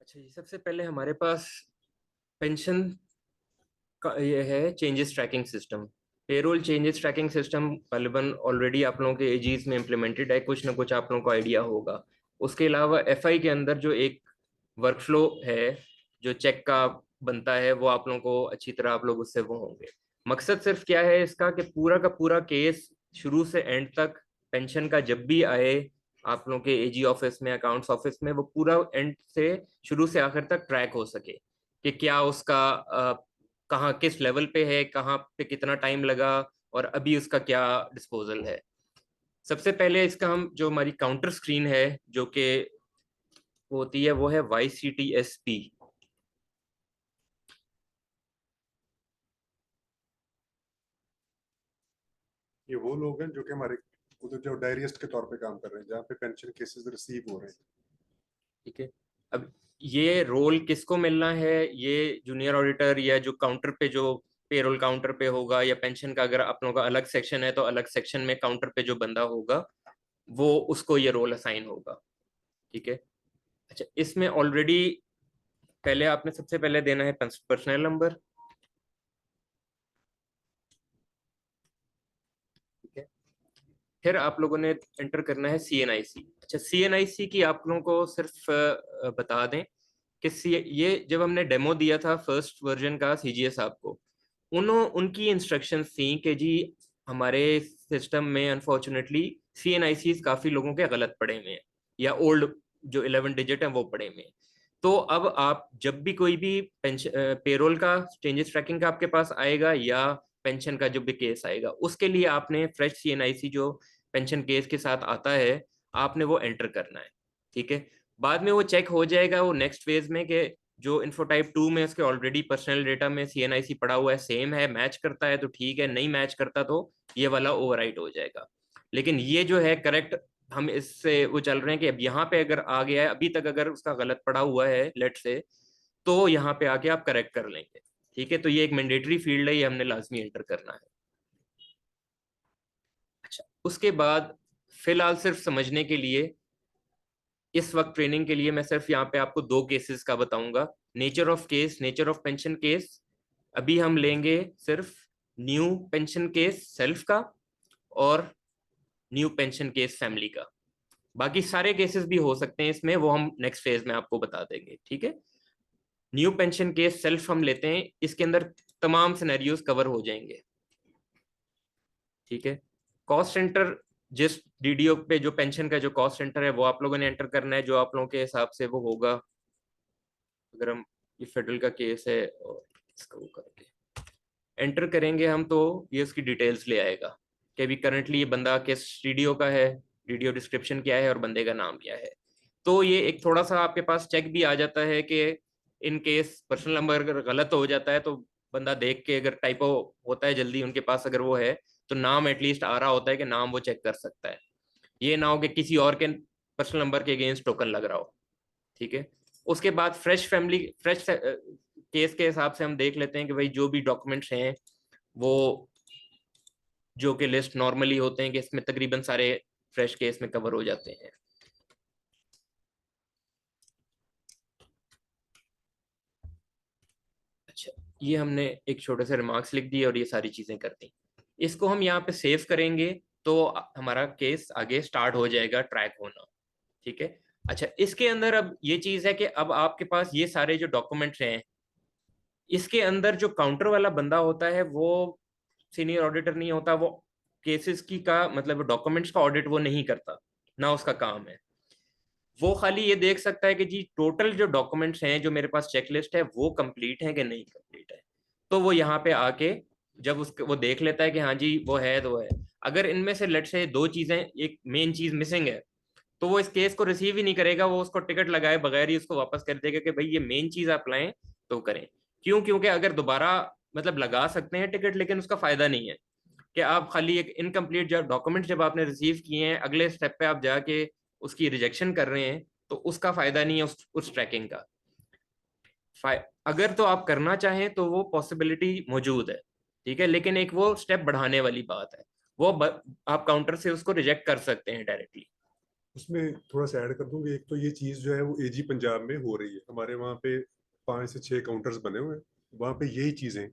अच्छा जी, सबसे पहले हमारे पास पेंशन का ये है changes tracking system. Payroll changes tracking system गालिबन ऑलरेडी आप लोगों के एजीज में इम्प्लीमेंटेड है, कुछ ना कुछ आप लोगों को आइडिया होगा। उसके अलावा एफआई के अंदर जो एक वर्कफ्लो है जो चेक का बनता है, वो आप लोगों को अच्छी तरह आप लोग उससे वो होंगे। मकसद सिर्फ क्या है इसका कि पूरा का पूरा केस शुरू से एंड तक पेंशन का जब भी आए आप लोगों के एजी ऑफिस में, अकाउंट्स ऑफिस में, वो पूरा एंड से शुरू से आखिर तक ट्रैक हो सके कि क्या उसका कहाँ किस लेवल पे है, कहाँ पे कितना टाइम लगा और अभी उसका क्या डिस्पोजल है। सबसे पहले इसका हम जो हमारी काउंटर स्क्रीन है जो कि होती है वो है YCTSP। ये वो लोग हैं जो कि हमारे उधर जो डायरिस्ट के तौर पे काम कर रहे हैं, जहाँ पे पेंशन केसेस रिसीव हो रहे हैं। ठीक है। अब ये रोल किसको मिलना है, ये जूनियर ऑडिटर या जो काउंटर पे जो पेरोल काउंटर पे होगा, या पेंशन का अगर आप लोगों का अलग सेक्शन है तो अलग सेक्शन में काउंटर पे जो बंदा होगा वो उसको ये रोल असाइन होगा। ठीक है। अच्छा, इसमें ऑलरेडी पहले आपने सबसे पहले देना है पर्सनल नंबर। ठीक है। फिर आप लोगों ने एंटर करना है CNIC। अच्छा, CNIC की आप लोगों को सिर्फ बता दें कि ये जब हमने डेमो दिया था फर्स्ट वर्जन का CGS आपको, उनकी इंस्ट्रक्शंस थी कि जी हमारे सिस्टम में अनफॉर्चुनेटली CNICs काफी लोगों के गलत पड़े हुए हैं, या ओल्ड जो 11 डिजिट हैं वो पड़े हुए हैं। तो अब आप जब भी कोई भी पेंशन पेरोल का चेंजेस ट्रैकिंग का आपके पास आएगा या पेंशन का जो भी केस आएगा, उसके लिए आपने फ्रेश CNIC जो पेंशन केस के साथ आता है आपने वो एंटर करना है। ठीक है। बाद में वो चेक हो जाएगा वो नेक्स्ट फेज में कि जो इन्फोटाइप 2 में उसके ऑलरेडी पर्सनल डेटा में CNIC पड़ा हुआ है, सेम है, मैच करता है तो ठीक है, नहीं मैच करता तो ये वाला ओवरराइट हो जाएगा। लेकिन ये जो है करेक्ट, हम इससे वो चल रहे हैं कि अब यहाँ पे अगर आ गया है, अभी तक अगर उसका गलत पड़ा हुआ है लेट से, तो यहाँ पे आके आप करेक्ट कर लेंगे। ठीक है। तो ये एक मैंडेटरी फील्ड है, ये हमने लाजमी एंटर करना है। अच्छा, उसके बाद फिलहाल सिर्फ समझने के लिए इस वक्त ट्रेनिंग के लिए मैं सिर्फ यहाँ पे आपको दो केसेस का बताऊंगा। Nature of case, nature of pension case अभी हम लेंगे सिर्फ न्यू पेंशन केस सेल्फ का और न्यू पेंशन केस फैमिली का। बाकी सारे केसेस भी हो सकते हैं इसमें, वो हम नेक्स्ट फेज में आपको बता देंगे। ठीक है। न्यू पेंशन केस सेल्फ हम लेते हैं, इसके अंदर तमाम सिनेरियोज कवर हो जाएंगे। ठीक है। कॉस्ट सेंटर, जिस DDO पे जो पेंशन का जो कॉस्ट सेंटर है वो आप लोगों ने एंटर करना है, जो आप लोगों के हिसाब से वो होगा। अगर हम ये फेडरल का केस है और इसका वो करके एंटर करेंगे हम, तो ये उसकी डिटेल्स ले आएगा कि अभी करंटली ये बंदा किस DDO का है, DDO डिस्क्रिप्शन क्या है और बंदे का नाम क्या है। तो ये एक थोड़ा सा आपके पास चेक भी आ जाता है कि इन केस पर्सनल नंबर अगर गलत हो जाता है तो बंदा देख के, अगर टाइपो होता है जल्दी उनके पास अगर वो है, तो नाम एटलीस्ट आ रहा होता है कि नाम वो चेक कर सकता है। ये ना हो कि किसी और के पर्सनल नंबर के अगेंस्ट टोकन लग रहा हो। ठीक है। उसके बाद फ्रेश फैमिली, फ्रेश केस के हिसाब से हम देख लेते हैं कि भाई जो भी डॉक्यूमेंट्स हैं वो जो कि लिस्ट नॉर्मली होते हैं कि इसमें तकरीबन सारे फ्रेश केस में कवर हो जाते हैं। अच्छा, ये हमने एक छोटे से रिमार्क्स लिख दिए और ये सारी चीजें कर दी। इसको हम यहाँ पे सेव करेंगे तो हमारा केस आगे स्टार्ट हो जाएगा ट्रैक होना। ठीक है। अच्छा, इसके अंदर अब ये चीज है कि अब आपके पास ये सारे जो डॉक्यूमेंट्स हैं, इसके अंदर जो काउंटर वाला बंदा होता है वो सीनियर ऑडिटर नहीं होता, वो केसेस की का मतलब डॉक्यूमेंट्स का ऑडिट वो नहीं करता, ना उसका काम है। वो खाली ये देख सकता है कि जी टोटल जो डॉक्यूमेंट्स हैं जो मेरे पास चेकलिस्ट है वो कंप्लीट है कि नहीं कंप्लीट है। तो वो यहाँ पे आके जब उसके वो देख लेता है कि हाँ जी वो है तो है। अगर इनमें से लेट से दो चीजें, एक मेन चीज मिसिंग है, तो वो इस केस को रिसीव ही नहीं करेगा, वो उसको टिकट लगाए बगैर ही उसको वापस कर देगा कि भाई ये मेन चीज आप लाएं तो करें। क्यों? क्योंकि अगर दोबारा मतलब लगा सकते हैं टिकट, लेकिन उसका फायदा नहीं है कि आप खाली एक इनकम्प्लीट जब डॉक्यूमेंट जब आपने रिसीव किए हैं अगले स्टेप पे आप जाके उसकी रिजेक्शन कर रहे हैं, तो उसका फायदा नहीं है उस ट्रैकिंग का। अगर तो आप करना चाहें तो वो पॉसिबिलिटी मौजूद है। ठीक है। लेकिन एक वो स्टेप बढ़ाने वाली बात है, वो आप काउंटर से उसको रिजेक्ट कर सकते हैं डायरेक्टली। उसमें थोड़ा सा ऐड कर दूंगी। एक तो ये चीज जो है वो एजी पंजाब में हो रही है, हमारे वहाँ पे 5 से 6 काउंटर्स बने हुए हैं, वहाँ पे यही चीजें,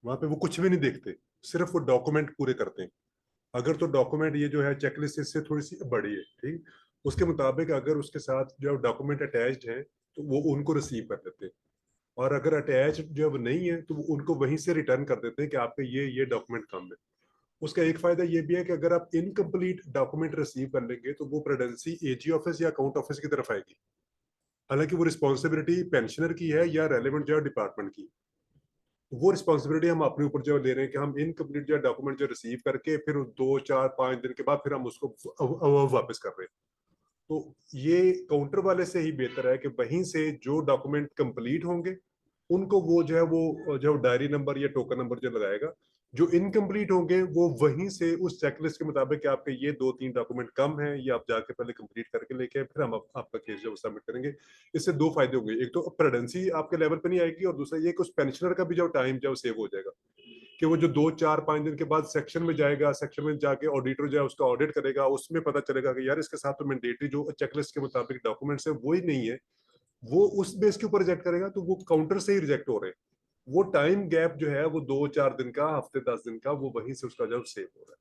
वहाँ पे वो कुछ भी नहीं देखते, सिर्फ वो डॉक्यूमेंट पूरे करते हैं। अगर तो डॉक्यूमेंट ये जो है चेकलिस्ट इससे थोड़ी सी बड़ी है, ठीक, उसके मुताबिक अगर उसके साथ जो डॉक्यूमेंट अटैच्ड है तो वो उनको रिसीव कर देते हैं, और अगर अटैच जो वो नहीं है तो वो उनको वहीं से रिटर्न कर देते हैं कि आपके ये डॉक्यूमेंट कम है। उसका एक फायदा ये भी है कि अगर आप इनकम्प्लीट डॉक्यूमेंट रिसीव कर लेंगे तो वो प्रेडेंसी एजी ऑफिस या अकाउंट ऑफिस की तरफ आएगी, हालांकि वो रिस्पॉन्सिबिलिटी पेंशनर की है या रेलिवेंट जो डिपार्टमेंट की। वो रिस्पॉन्सिबिलिटी हम अपने ऊपर जो ले रहे हैं कि हम इनकम्प्लीट जो डॉक्यूमेंट जो रिसीव करके फिर 2 4 5 दिन के बाद फिर हम उसको वापस कर रहे हैं। तो ये काउंटर वाले से ही बेहतर है कि वहीं से जो डॉक्यूमेंट कंप्लीट होंगे उनको वो जो है वो जो डायरी नंबर या टोकन नंबर जो लगाएगा, जो इनकम्प्लीट होंगे वो वहीं से उस चेकलिस्ट के मुताबिक कि आपके ये 2 3 डॉक्यूमेंट कम हैं, ये आप जाके पहले कंप्लीट करके लेके आए, फिर हम आपका केस जो सबमिट करेंगे। इससे 2 फायदे होंगे, एक तो प्रेडेंसी आपके लेवल पे नहीं आएगी, और दूसरा ये कि उस पेंशनर का भी जो टाइम जो सेव हो जाएगा, कि वो जो 2 4 5 दिन के बाद सेक्शन में जाएगा, सेक्शन में जाके ऑडिटर जो है उसका ऑडिट करेगा, उसमें पता चलेगा कि यार इसके साथ तो मैंडेटरी जो चेकलिस्ट के मुताबिक डॉक्यूमेंट्स है वो ही नहीं है, वो उस बेस के ऊपर रिजेक्ट करेगा, तो वो काउंटर से ही रिजेक्ट हो रहे हैं। वो टाइम गैप जो है वो 2 4 दिन का, हफ्ते 10 दिन का, वो वहीं से उसका जो सेव हो रहा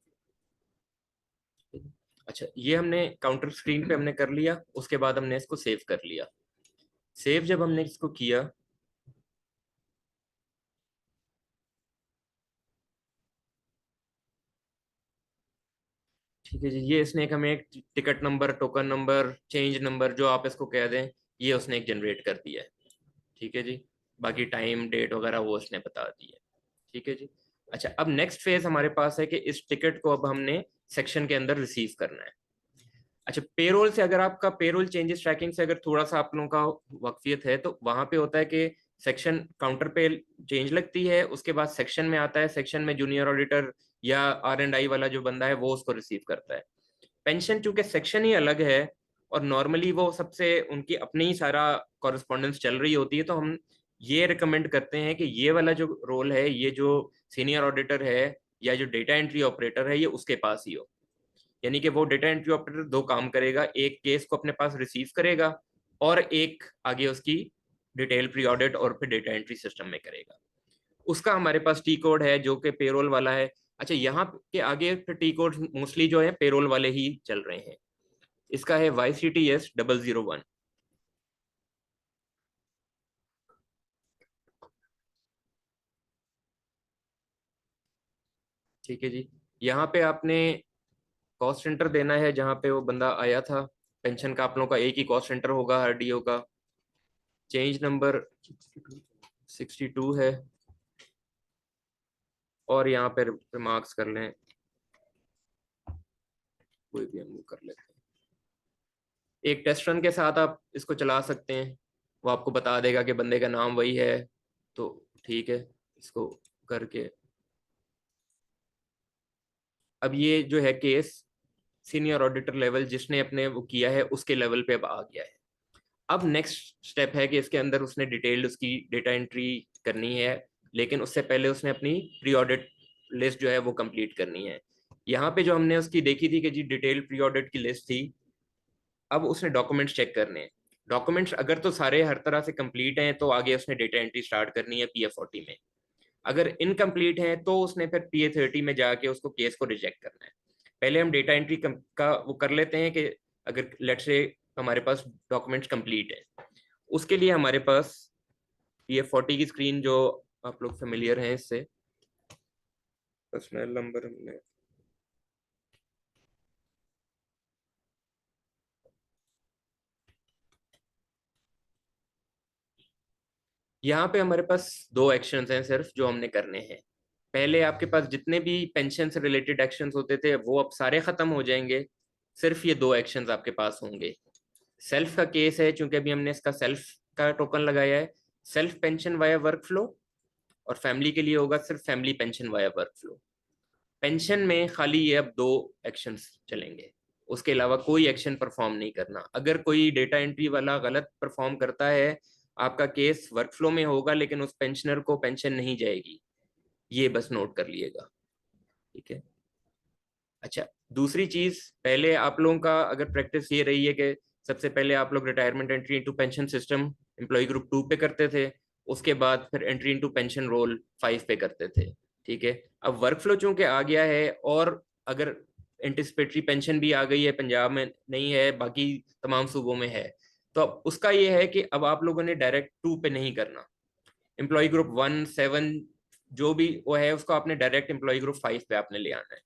है। अच्छा, ये हमने काउंटर स्क्रीन पे हमने कर लिया, उसके बाद हमने इसको सेव कर लिया। सेव जब हमने इसको किया, ठीक है जी, ये इसने एक हमें एक ticket number, token number, change number, जो आप इसको कह दें, ये उसने एक जनरेट कर दिया है। ठीक है जी, बाकी टाइम डेट वगैरह वो उसने बता दी है। ठीक है जी। अच्छा, अब नेक्स्ट फेज हमारे पास है कि इस टिकट को अब हमने सेक्शन के अंदर रिसीव करना है। अच्छा, पेरोल से, अगर आपका पेरोल चेंजेस ट्रैकिंग से अगर थोड़ा सा आप लोगों का वाकफियत है, तो वहां पे होता है कि सेक्शन काउंटर पे चेंज लगती है, उसके बाद सेक्शन में आता है, सेक्शन में जूनियर ऑडिटर या R&I वाला जो बंदा है वो उसको रिसीव करता है। पेंशन चूंकि सेक्शन ही अलग है और नॉर्मली वो सबसे उनकी अपनी ही सारा कॉरेस्पॉन्डेंस चल रही होती है, तो हम ये रिकमेंड करते हैं कि ये वाला जो रोल है, ये जो सीनियर ऑडिटर है या जो डेटा एंट्री ऑपरेटर है, ये उसके पास ही हो। यानी कि वो डेटा एंट्री ऑपरेटर दो काम करेगा, एक केस को अपने पास रिसीव करेगा और एक आगे उसकी डिटेल प्री ऑडिट और फिर डेटा एंट्री सिस्टम में करेगा। उसका हमारे पास टी कोड है जो कि पेरोल वाला है। अच्छा, यहाँ के आगे फिर टी कोड मोस्टली जो है पेरोल वाले ही चल रहे हैं। इसका है YCTS 001। ठीक है जी, यहाँ पे आपने कॉस्ट सेंटर देना है जहाँ पे वो बंदा आया था। पेंशन का आप लोगों का एक ही कॉस्ट सेंटर होगा हर डीओ का। चेंज नंबर 62 है, और यहाँ पे रिमार्क्स कर लें, कोई भी हम कर लेते हैं। एक टेस्ट रन के साथ आप इसको चला सकते हैं, वो आपको बता देगा कि बंदे का नाम वही है, तो ठीक है, इसको करके। अब ये जो है केस सीनियर ऑडिटर लेवल जिसने अपने वो किया है उसके लेवल पे अब आ गया है। अब नेक्स्ट स्टेप है कि इसके अंदर उसने डिटेल्ड उसकी डेटा एंट्री करनी है, लेकिन उससे पहले उसने अपनी प्री ऑडिट लिस्ट जो है वो कंप्लीट करनी है। यहाँ पे जो हमने उसकी देखी थी कि जी डिटेल प्री ऑडिट की लिस्ट थी, अब उसने डॉक्यूमेंट्स चेक करने हैं। डॉक्यूमेंट्स अगर तो सारे हर तरह से कंप्लीट हैं तो आगे उसने डेटा एंट्री स्टार्ट करनी है PA40 में। अगर इनकम्प्लीट है तो उसने फिर PA30 में जाके उसको केस को रिजेक्ट करना है। पहले हम डेटा एंट्री का वो कर लेते हैं कि अगर लेट्स से हमारे पास डॉक्यूमेंट्स कंप्लीट है, उसके लिए हमारे पास PA40 की स्क्रीन जो आप लोग फेमिलियर हैं इससे, पर्सनल नंबर हमने यहाँ पे हमारे पास दो एक्शंस हैं सिर्फ जो हमने करने हैं। पहले आपके पास जितने भी पेंशन से रिलेटेड एक्शंस होते थे वो अब सारे खत्म हो जाएंगे, सिर्फ ये दो एक्शंस आपके पास होंगे। सेल्फ का केस है, चूंकि अभी हमने इसका सेल्फ का टोकन लगाया है, self pension via work flow, और फैमिली के लिए होगा सिर्फ family pension via work flow. Pension में खाली ये अब दो एक्शंस चलेंगे, उसके अलावा कोई एक्शन परफॉर्म नहीं करना। अगर कोई डेटा एंट्री वाला गलत परफॉर्म करता है, आपका केस वर्कफ्लो में होगा लेकिन उस पेंशनर को पेंशन नहीं जाएगी, ये बस नोट कर लिएगा। ठीक है। अच्छा, दूसरी चीज, पहले आप लोगों का अगर प्रैक्टिस ये रही है कि सबसे पहले आप लोग retirement entry into pension system employ group 2 पे करते थे, उसके बाद फिर एंट्री इनटू पेंशन रोल 5 पे करते थे। ठीक है, अब वर्क फ्लो चूंकि आ गया है, और अगर एंटिसिपेटरी पेंशन भी आ गई है, पंजाब में नहीं है, बाकी तमाम सूबों में है, तो अब उसका ये है कि अब आप लोगों ने डायरेक्ट 2 पे नहीं करना। एम्प्लॉय ग्रुप 1, 7 जो भी वो है, उसको आपने डायरेक्ट एम्प्लॉय ग्रुप 5 पे आपने ले आना है।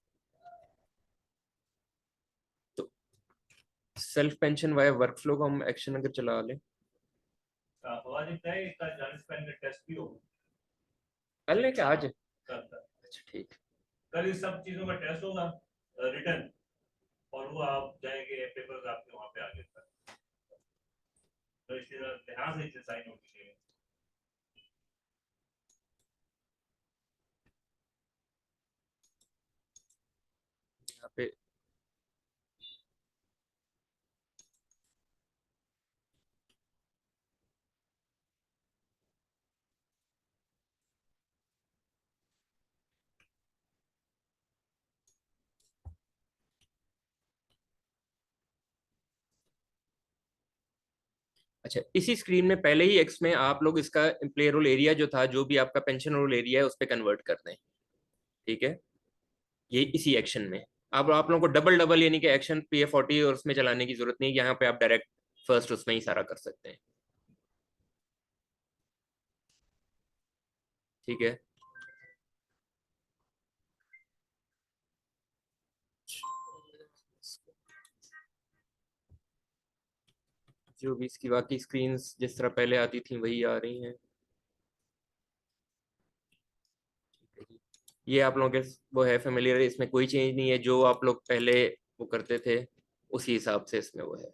तो self pension via work flow का हम एक्शन अगर चला लें, कल है क्या आज? अच्छा ठीक। कल इस सब चीजों का टेस्ट होगा रिटर्न, और वो आप जाएंगे पेपर आपके वहां पे आगे तक, तो इसलिए ध्यान से साइन होनी चाहिए। यहाँ पे अच्छा, इसी स्क्रीन में पहले ही एक्स में आप लोग इसका एम्प्लॉय रोल एरिया जो था, जो भी आपका पेंशन रोल एरिया है, उस पर कन्वर्ट कर दें। ठीक है, ये इसी एक्शन में। अब आप लोगों को डबल डबल यानी कि एक्शन PF40 और उसमें चलाने की जरूरत नहीं, यहाँ पे आप डायरेक्ट फर्स्ट उसमें ही सारा कर सकते हैं। ठीक है, जो भी इसकी बाकी स्क्रीन्स जिस तरह पहले आती थी वही आ रही हैं। ये आप लोगों के वो है फेमिलियर, इसमें कोई चेंज नहीं है, जो आप लोग पहले वो करते थे उसी हिसाब से इसमें वो है।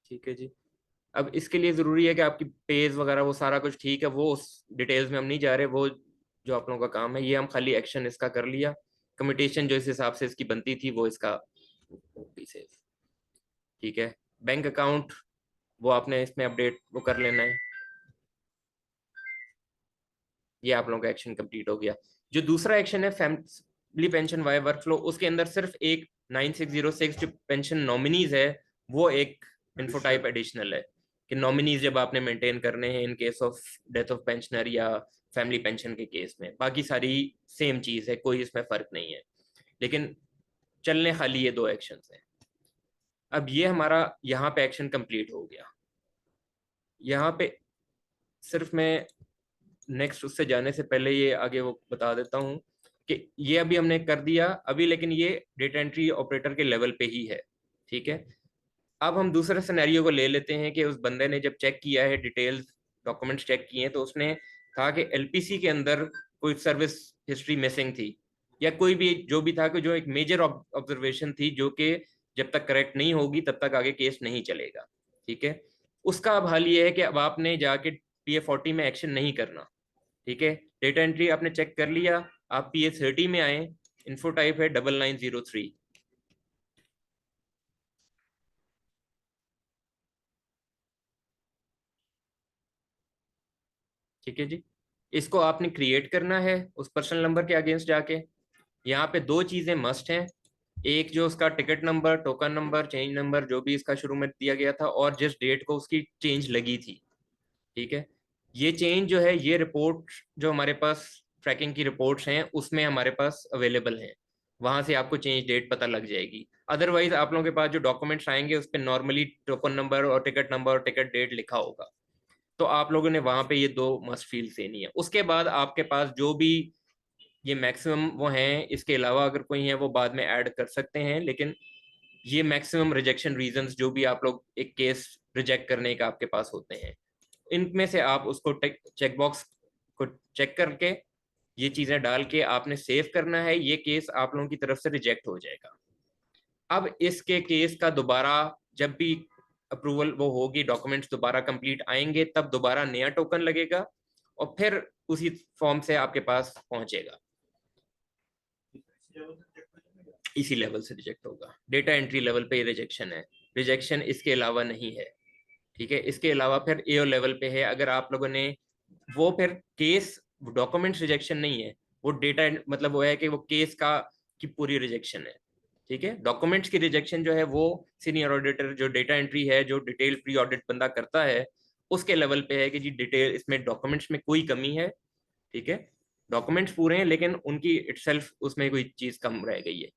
ठीक है जी। अब इसके लिए जरूरी है कि आपकी पेज वगैरह वो सारा कुछ ठीक है, वो उस डिटेल्स में हम नहीं जा रहे, वो जो आप लोगों का काम है, ये हम खाली एक्शन इसका कर लिया। कमिटेशन जो इस हिसाब से इसकी बनती थी वो इसका पीसेस। ठीक है, बैंक अकाउंट वो आपने इसमें अपडेट वो कर लेना है। ये आप लोगों का एक्शन कंप्लीट हो गया। जो दूसरा एक्शन है family pension via work flow, उसके अंदर सिर्फ एक 9606 जो पेंशन नॉमिनीज है, वो एक इन्फो टाइप एडिशनल है कि नॉमिनीज जब आपने मेंटेन करने हैं in case of death of pensioner या फैमिली पेंशन के केस में, बाकी सारी सेम चीज है, कोई इसमें फर्क नहीं है, लेकिन चलने खाली ये दो एक्शन हैं। अब ये हमारा यहाँ पे एक्शन कंप्लीट हो गया। यहाँ पे सिर्फ मैं नेक्स्ट उससे जाने से पहले ये आगे वो बता देता हूँ कि ये अभी हमने कर दिया अभी, लेकिन ये डेटा एंट्री ऑपरेटर के लेवल पे ही है। ठीक है, अब हम दूसरे सिनेरियो को ले लेते हैं कि उस बंदे ने जब चेक किया है, डिटेल्स डॉक्यूमेंट्स चेक किए हैं, तो उसने कहा कि LPC के अंदर कोई सर्विस हिस्ट्री मिसिंग थी, या कोई भी जो भी था कि जो एक मेजर ऑब्जर्वेशन थी, जो कि जब तक करेक्ट नहीं होगी तब तक आगे केस नहीं चलेगा। ठीक है, उसका अब हाल ये है कि अब आपने जाके PF40 में एक्शन नहीं करना। ठीक है, डेटा एंट्री आपने चेक कर लिया, आप PA30 में आए, इन्फो टाइप है 9903। ठीक है जी, इसको आपने क्रिएट करना है उस पर्सनल नंबर के अगेंस्ट जाके। यहाँ पे दो चीजें मस्ट हैं, एक जो उसका ticket number, token number, change number जो भी इसका शुरू में दिया गया था, और जिस डेट को उसकी चेंज लगी थी। ठीक है, ये चेंज जो है, ये रिपोर्ट जो हमारे पास ट्रैकिंग की रिपोर्ट्स हैं उसमें हमारे पास अवेलेबल हैं, वहां से आपको चेंज डेट पता लग जाएगी। अदरवाइज आप लोगों के पास जो डॉक्यूमेंट्स आएंगे उस पर नॉर्मली टोकन नंबर और टिकट नंबर और टिकट डेट लिखा होगा, तो आप लोगों ने वहां पे ये दो मस्ट फील्ड देनी है। उसके बाद आपके पास जो भी ये मैक्सिमम वो हैं, इसके अलावा अगर कोई है वो बाद में ऐड कर सकते हैं, लेकिन ये मैक्सिमम रिजेक्शन रीजंस जो भी आप लोग एक केस रिजेक्ट करने का आपके पास होते हैं, इनमें से आप उसको चेक बॉक्स को चेक करके ये चीजें डाल के आपने सेव करना है, ये केस आप लोगों की तरफ से रिजेक्ट हो जाएगा। अब इसके केस का दोबारा जब भी अप्रूवल वो होगी, डॉक्यूमेंट्स दोबारा कंप्लीट आएंगे, तब दोबारा नया टोकन लगेगा और फिर उसी फॉर्म से आपके पास पहुंचेगा। इसी लेवल से रिजेक्ट होगा। डेटा एंट्री लेवल पे ये रिजेक्शन है, रिजेक्शन इसके अलावा नहीं है, ठीक है। इसके अलावा फिर एओ लेवल पे है, अगर आप लोगों ने वो फिर केस डॉक्यूमेंट्स रिजेक्शन नहीं है, वो डेटा मतलब वो है कि वो केस का की पूरी रिजेक्शन है, ठीक है। डॉक्यूमेंट्स की रिजेक्शन जो है वो सीनियर ऑडिटर जो डेटा एंट्री है, जो डिटेल प्री ऑडिट बंदा करता है, उसके लेवल पे है कि जी डिटेल इसमें डॉक्यूमेंट्स में कोई कमी है, ठीक है। डॉक्यूमेंट्स पूरे हैं लेकिन उनकी इटसेल्फ उसमें कोई चीज कम रह गई है,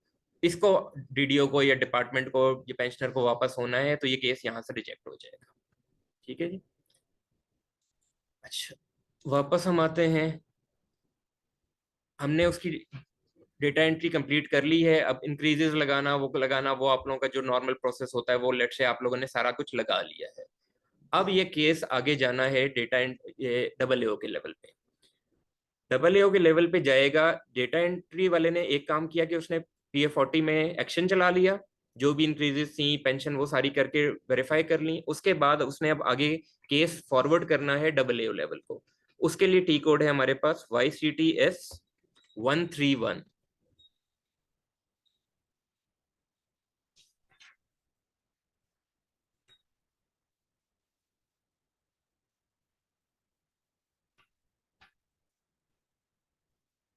इसको डीडीओ को या डिपार्टमेंट को या पेंशनर को वापस होना है, तो ये केस यहाँ से रिजेक्ट हो जाएगा, ठीक है जी। अच्छा, वापस हम आते हैं, हमने उसकी डेटा एंट्री कंप्लीट कर ली है। अब इंक्रीजेस लगाना वो आप लोगों का जो नॉर्मल प्रोसेस होता है, वो लेट से आप लोगों ने सारा कुछ लगा लिया है। अब ये केस आगे जाना है डेटा ये डबल एओ के लेवल पे। डबल एओ के लेवल पे जाएगा, डेटा एंट्री वाले ने एक काम किया कि उसने PF40 में एक्शन चला लिया, जो भी इंक्रीजेस थी पेंशन वो सारी करके वेरीफाई कर ली। उसके बाद उसने अब आगे केस फॉरवर्ड करना है डबल एओ लेवल को। उसके लिए टी कोड है हमारे पास YCTS 131।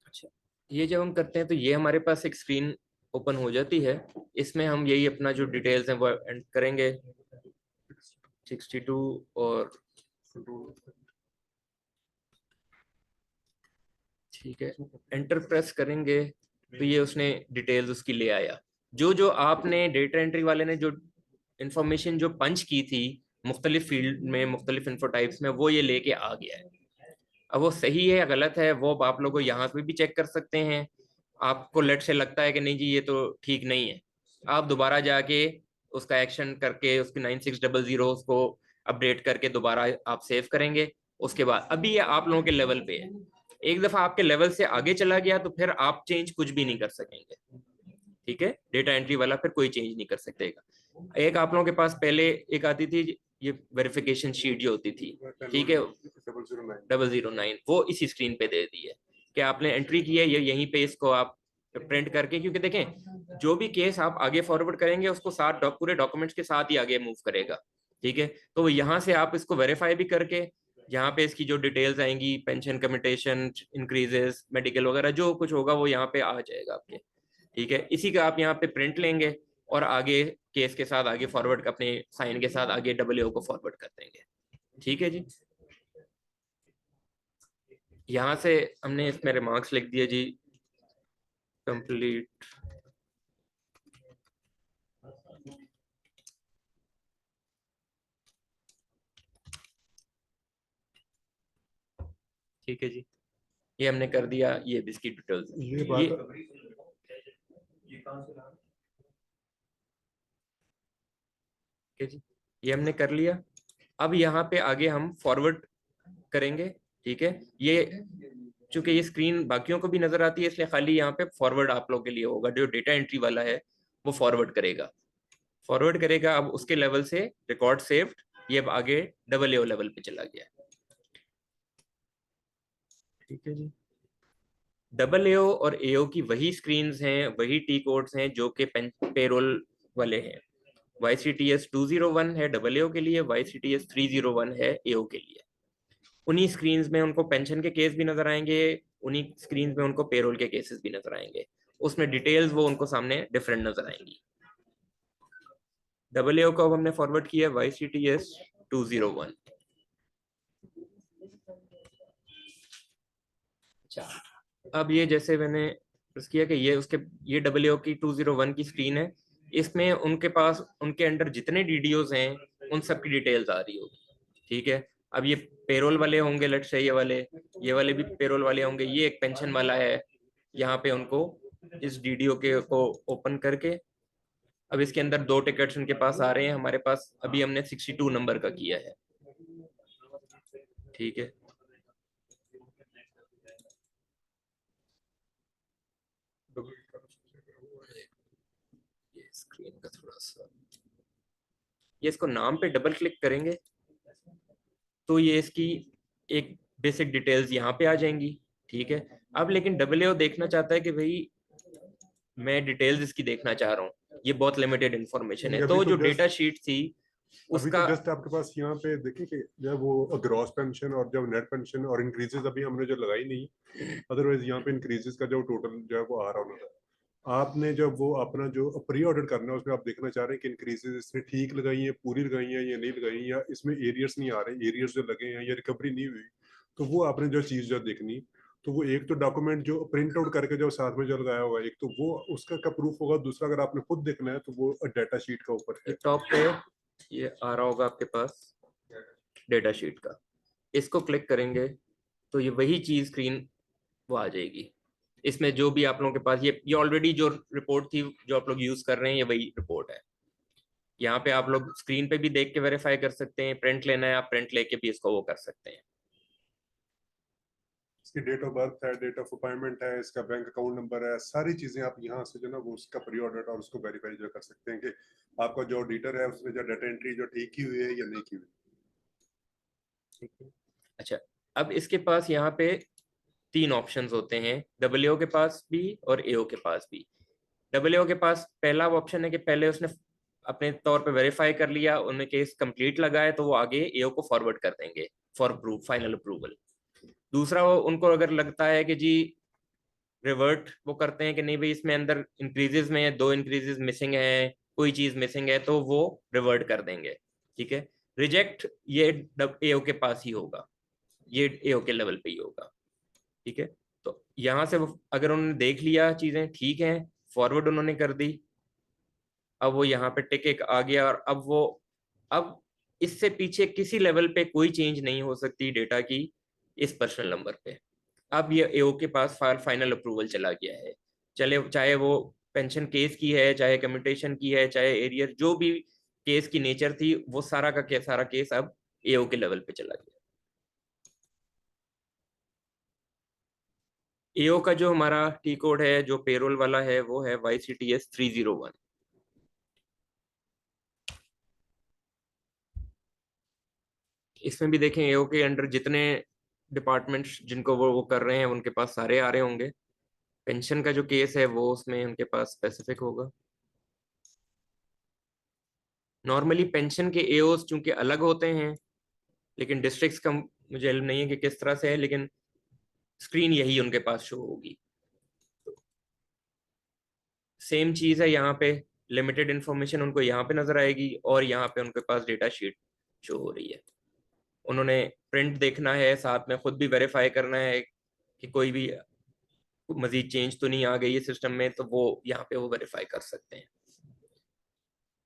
अच्छा, ये जब हम करते हैं तो ये हमारे पास एक स्क्रीन ओपन हो जाती है, इसमें हम यही अपना जो डिटेल्स हैं वो एंटर करेंगे, 62 और ठीक है, एंटर प्रेस करेंगे तो ये उसने डिटेल्स उसकी ले आया। जो जो आपने डेटा एंट्री वाले ने जो इंफॉर्मेशन जो पंच की थी मुख्तलिफ फील्ड में, मुख्तलिफ इन्फो टाइप्स में, वो ये लेके आ गया है। अब वो सही है या गलत है वो आप लोगों को यहाँ पे भी चेक कर सकते हैं। आपको लेट से लगता है कि नहीं जी ये तो ठीक नहीं है, आप दोबारा जाके उसका एक्शन करके उसकी 9600 उसको अपडेट करके दोबारा आप सेव करेंगे। उसके बाद अभी ये आप लोगों के लेवल पे है, एक दफा आपके लेवल से आगे चला गया तो फिर आप चेंज कुछ भी नहीं कर सकेंगे, ठीक है। डेटा एंट्री वाला फिर कोई चेंज नहीं कर सकेगा। एक आप लोगों के पास पहले एक आती थी ये वेरिफिकेशन शीट जो होती थी, ठीक है, 009, वो इसी स्क्रीन पे दे दी है कि आपने एंट्री की है, ये यहीं पे इसको आप प्रिंट करके, क्योंकि देखें जो भी केस आप आगे फॉरवर्ड करेंगे उसको साथ पूरे डॉक्यूमेंट्स के साथ ही आगे मूव करेगा, ठीक है। तो यहाँ से आप इसको वेरीफाई भी करके यहाँ पे इसकी जो डिटेल्स आएंगी, पेंशन कमिटेशन, इंक्रीजेस, मेडिकल वगैरह जो कुछ होगा वो यहाँ पे आ जाएगा आपके, ठीक है। इसी का आप यहाँ पे प्रिंट लेंगे और आगे केस के साथ आगे फॉरवर्ड अपने साइन के साथ आगे डबल को फॉरवर्ड कर देंगे, ठीक है जी। यहाँ से हमने इसमें रिमार्क्स लिख दिए जी, कंप्लीट। ठीक है जी, ये हमने कर दिया, ये भी इसकी डिटेल्स ये बात ठीक है जी, ये हमने कर लिया। अब यहाँ पे आगे हम फॉरवर्ड करेंगे, ठीक है। ये चूंकि ये स्क्रीन बाकियों को भी नजर आती है इसलिए खाली यहाँ पे फॉरवर्ड आप लोगों के लिए होगा, जो डेटा एंट्री वाला है वो फॉरवर्ड करेगा, अब उसके लेवल से रिकॉर्ड सेव्ड, ये अब आगे डबल एओ लेवल पे चला गया, ठीक है जी। डबल एओ और एओ की वही स्क्रीन्स हैं, वही टी कोड्स हैं जो कि पेरोल वाले हैं। YCTS 201 है डबल एओ के लिए, YCTS 301 है एओ के लिए। उन्हीं स्क्रीन्स में उनको पेंशन के केस भी नजर आएंगे, उन्हीं स्क्रीन्स में उनको पेरोल के केसेस भी नजर आएंगे, उसमें डिटेल्स वो उनको सामने डिफरेंट नजर आएंगी। डबल एओ को अब हमने फॉरवर्ड किया YCTS 201। अच्छा, अब ये जैसे मैंने किया कि ये उसके ये डबल एओ की 201 की स्क्रीन है, इसमें उनके पास उनके अंडर जितने डीडीओज हैं उन सब की डिटेल्स आ रही होगी, ठीक है। अब ये पेरोल वाले होंगे, लेट्स से ये वाले भी पेरोल वाले होंगे, ये एक पेंशन वाला है। यहाँ पे उनको इस डीडीओ के को ओपन करके अब इसके अंदर 2 टिकट्स उनके पास आ रहे हैं, हमारे पास अभी हमने 62 नंबर का किया है, ठीक है। ये स्क्रीन का थोड़ा सा, ये इसको नाम पे डबल क्लिक करेंगे तो ये इसकी एक बेसिक डिटेल्स यहाँ पे आ जाएंगी, ठीक है। अब लेकिन डबल देखना चाहता है कि भाई मैं डिटेल्स इसकी देखना चाह रहा हूँ, ये बहुत लिमिटेड इंफॉर्मेशन है। अभी तो तो जो just- डेटा शीट थी अभी उसका तो जस्ट आपके पास यहाँ पे देखिए कि जब वो ग्रॉस पेंशन और जब नेट पेंशन और इंक्रीजेस अभी हमने जो लगाई नहीं, अदरवाइज यहाँ पे इंक्रीजेस का जो टोटल जो है वो आ रहा होना। आपने जब वो अपना जो प्री ऑडिट करना है उसमें आप देखना चाह रहे हैं कि इंक्रीजेस इसने ठीक लगाई है, पूरी लगाई है या नहीं लगाई, या इसमें एरियर्स नहीं आ रहे, एरियर्स जो लगे हैं या रिकवरी नहीं हुई, तो वो आपने जो चीज जो देखनी, तो वो एक तो डॉक्यूमेंट जो प्रिंट आउट करके जो साथ में जो लगाया होगा, एक तो वो उसका का प्रूफ होगा, दूसरा अगर आपने खुद देखना है तो वो डाटा शीट का ऊपर है। टॉप पे ये आ रहा होगा आपके पास डेटा शीट का, इसको क्लिक करेंगे तो ये वही चीज स्क्रीन वो आ जाएगी। इसमें जो भी आप लोगों के पास ये ऑलरेडी जो रिपोर्ट थी जो आप लोग यूज कर रहे हैं, ये वही रिपोर्ट है। यहाँ पे आप लोग स्क्रीन पे भी देख के वेरीफाई कर सकते हैं, प्रिंट लेना है आप प्रिंट लेके भी इसको वो कर सकते हैं। इसकी डेट ऑफ बर्थ है, डेट ऑफ अपॉइंटमेंट है, इसका बैंक अकाउंट नंबर है, सारी चीजें आप यहाँ से जो ना वो उसका प्री ऑडिट और उसको वेरीफाई जो कर सकते हैं कि आपका जो ऑडिटर है उसने जो डाटा एंट्री जो ठीक की हुई है या नहीं की हुई। ठीक है। अच्छा, अब इसके पास यहाँ पे 3 ऑप्शंस होते हैं, डब्ल्यूओ के पास भी और एओ के पास भी। डब्ल्यूओ के पास पहला ऑप्शन है कि पहले उसने अपने तौर पे वेरीफाई कर लिया, उनमें केस कंप्लीट लगा है तो वो आगे एओ को फॉरवर्ड कर देंगे फॉर अप्रूव फाइनल अप्रूवल। दूसरा वो उनको अगर लगता है कि जी रिवर्ट वो करते हैं कि नहीं भाई इसमें अंदर इंक्रीजेस में 2 इंक्रीजेस मिसिंग है, कोई चीज मिसिंग है, तो वो रिवर्ट कर देंगे। ठीक है, रिजेक्ट ये एओ के पास ही होगा, ये एओ के लेवल पे ही होगा। ठीक है, तो यहाँ से वो अगर उन्होंने देख लिया चीजें ठीक है, फॉरवर्ड उन्होंने कर दी, अब वो यहाँ पे टिक एक आ गया, और अब इससे पीछे किसी लेवल पे कोई चेंज नहीं हो सकती डेटा की इस पर्सनल नंबर पे। अब ये एओ के पास फाइनल अप्रूवल चला गया है, चले चाहे वो पेंशन केस की है, चाहे कम्यूटेशन की है, चाहे एरियर जो भी केस की नेचर थी, वो सारा का सारा केस अब एओ के लेवल पे चला गया। एओ का जो हमारा टी कोड है जो पेरोल वाला है वो है YCTS 301। इसमें भी देखें एओ के अंडर जितने डिपार्टमेंट्स जिनको वो कर रहे हैं उनके पास सारे आ रहे होंगे। पेंशन का जो केस है वो उसमें उनके पास स्पेसिफिक होगा। नॉर्मली पेंशन के एओस चूंकि अलग होते हैं, लेकिन डिस्ट्रिक्ट्स का मुझे इल्म नहीं है कि किस तरह से है, लेकिन स्क्रीन यही उनके पास शो होगी। सेम चीज है यहाँ पे, लिमिटेड इंफॉर्मेशन उनको यहाँ पे नजर आएगी और यहाँ पे उनके पास डेटा शीट शो हो रही है। उन्होंने प्रिंट देखना है, साथ में खुद भी वेरीफाई करना है कि कोई भी मजीद चेंज तो नहीं आ गई है सिस्टम में, तो वो यहाँ पे वो वेरीफाई कर सकते हैं।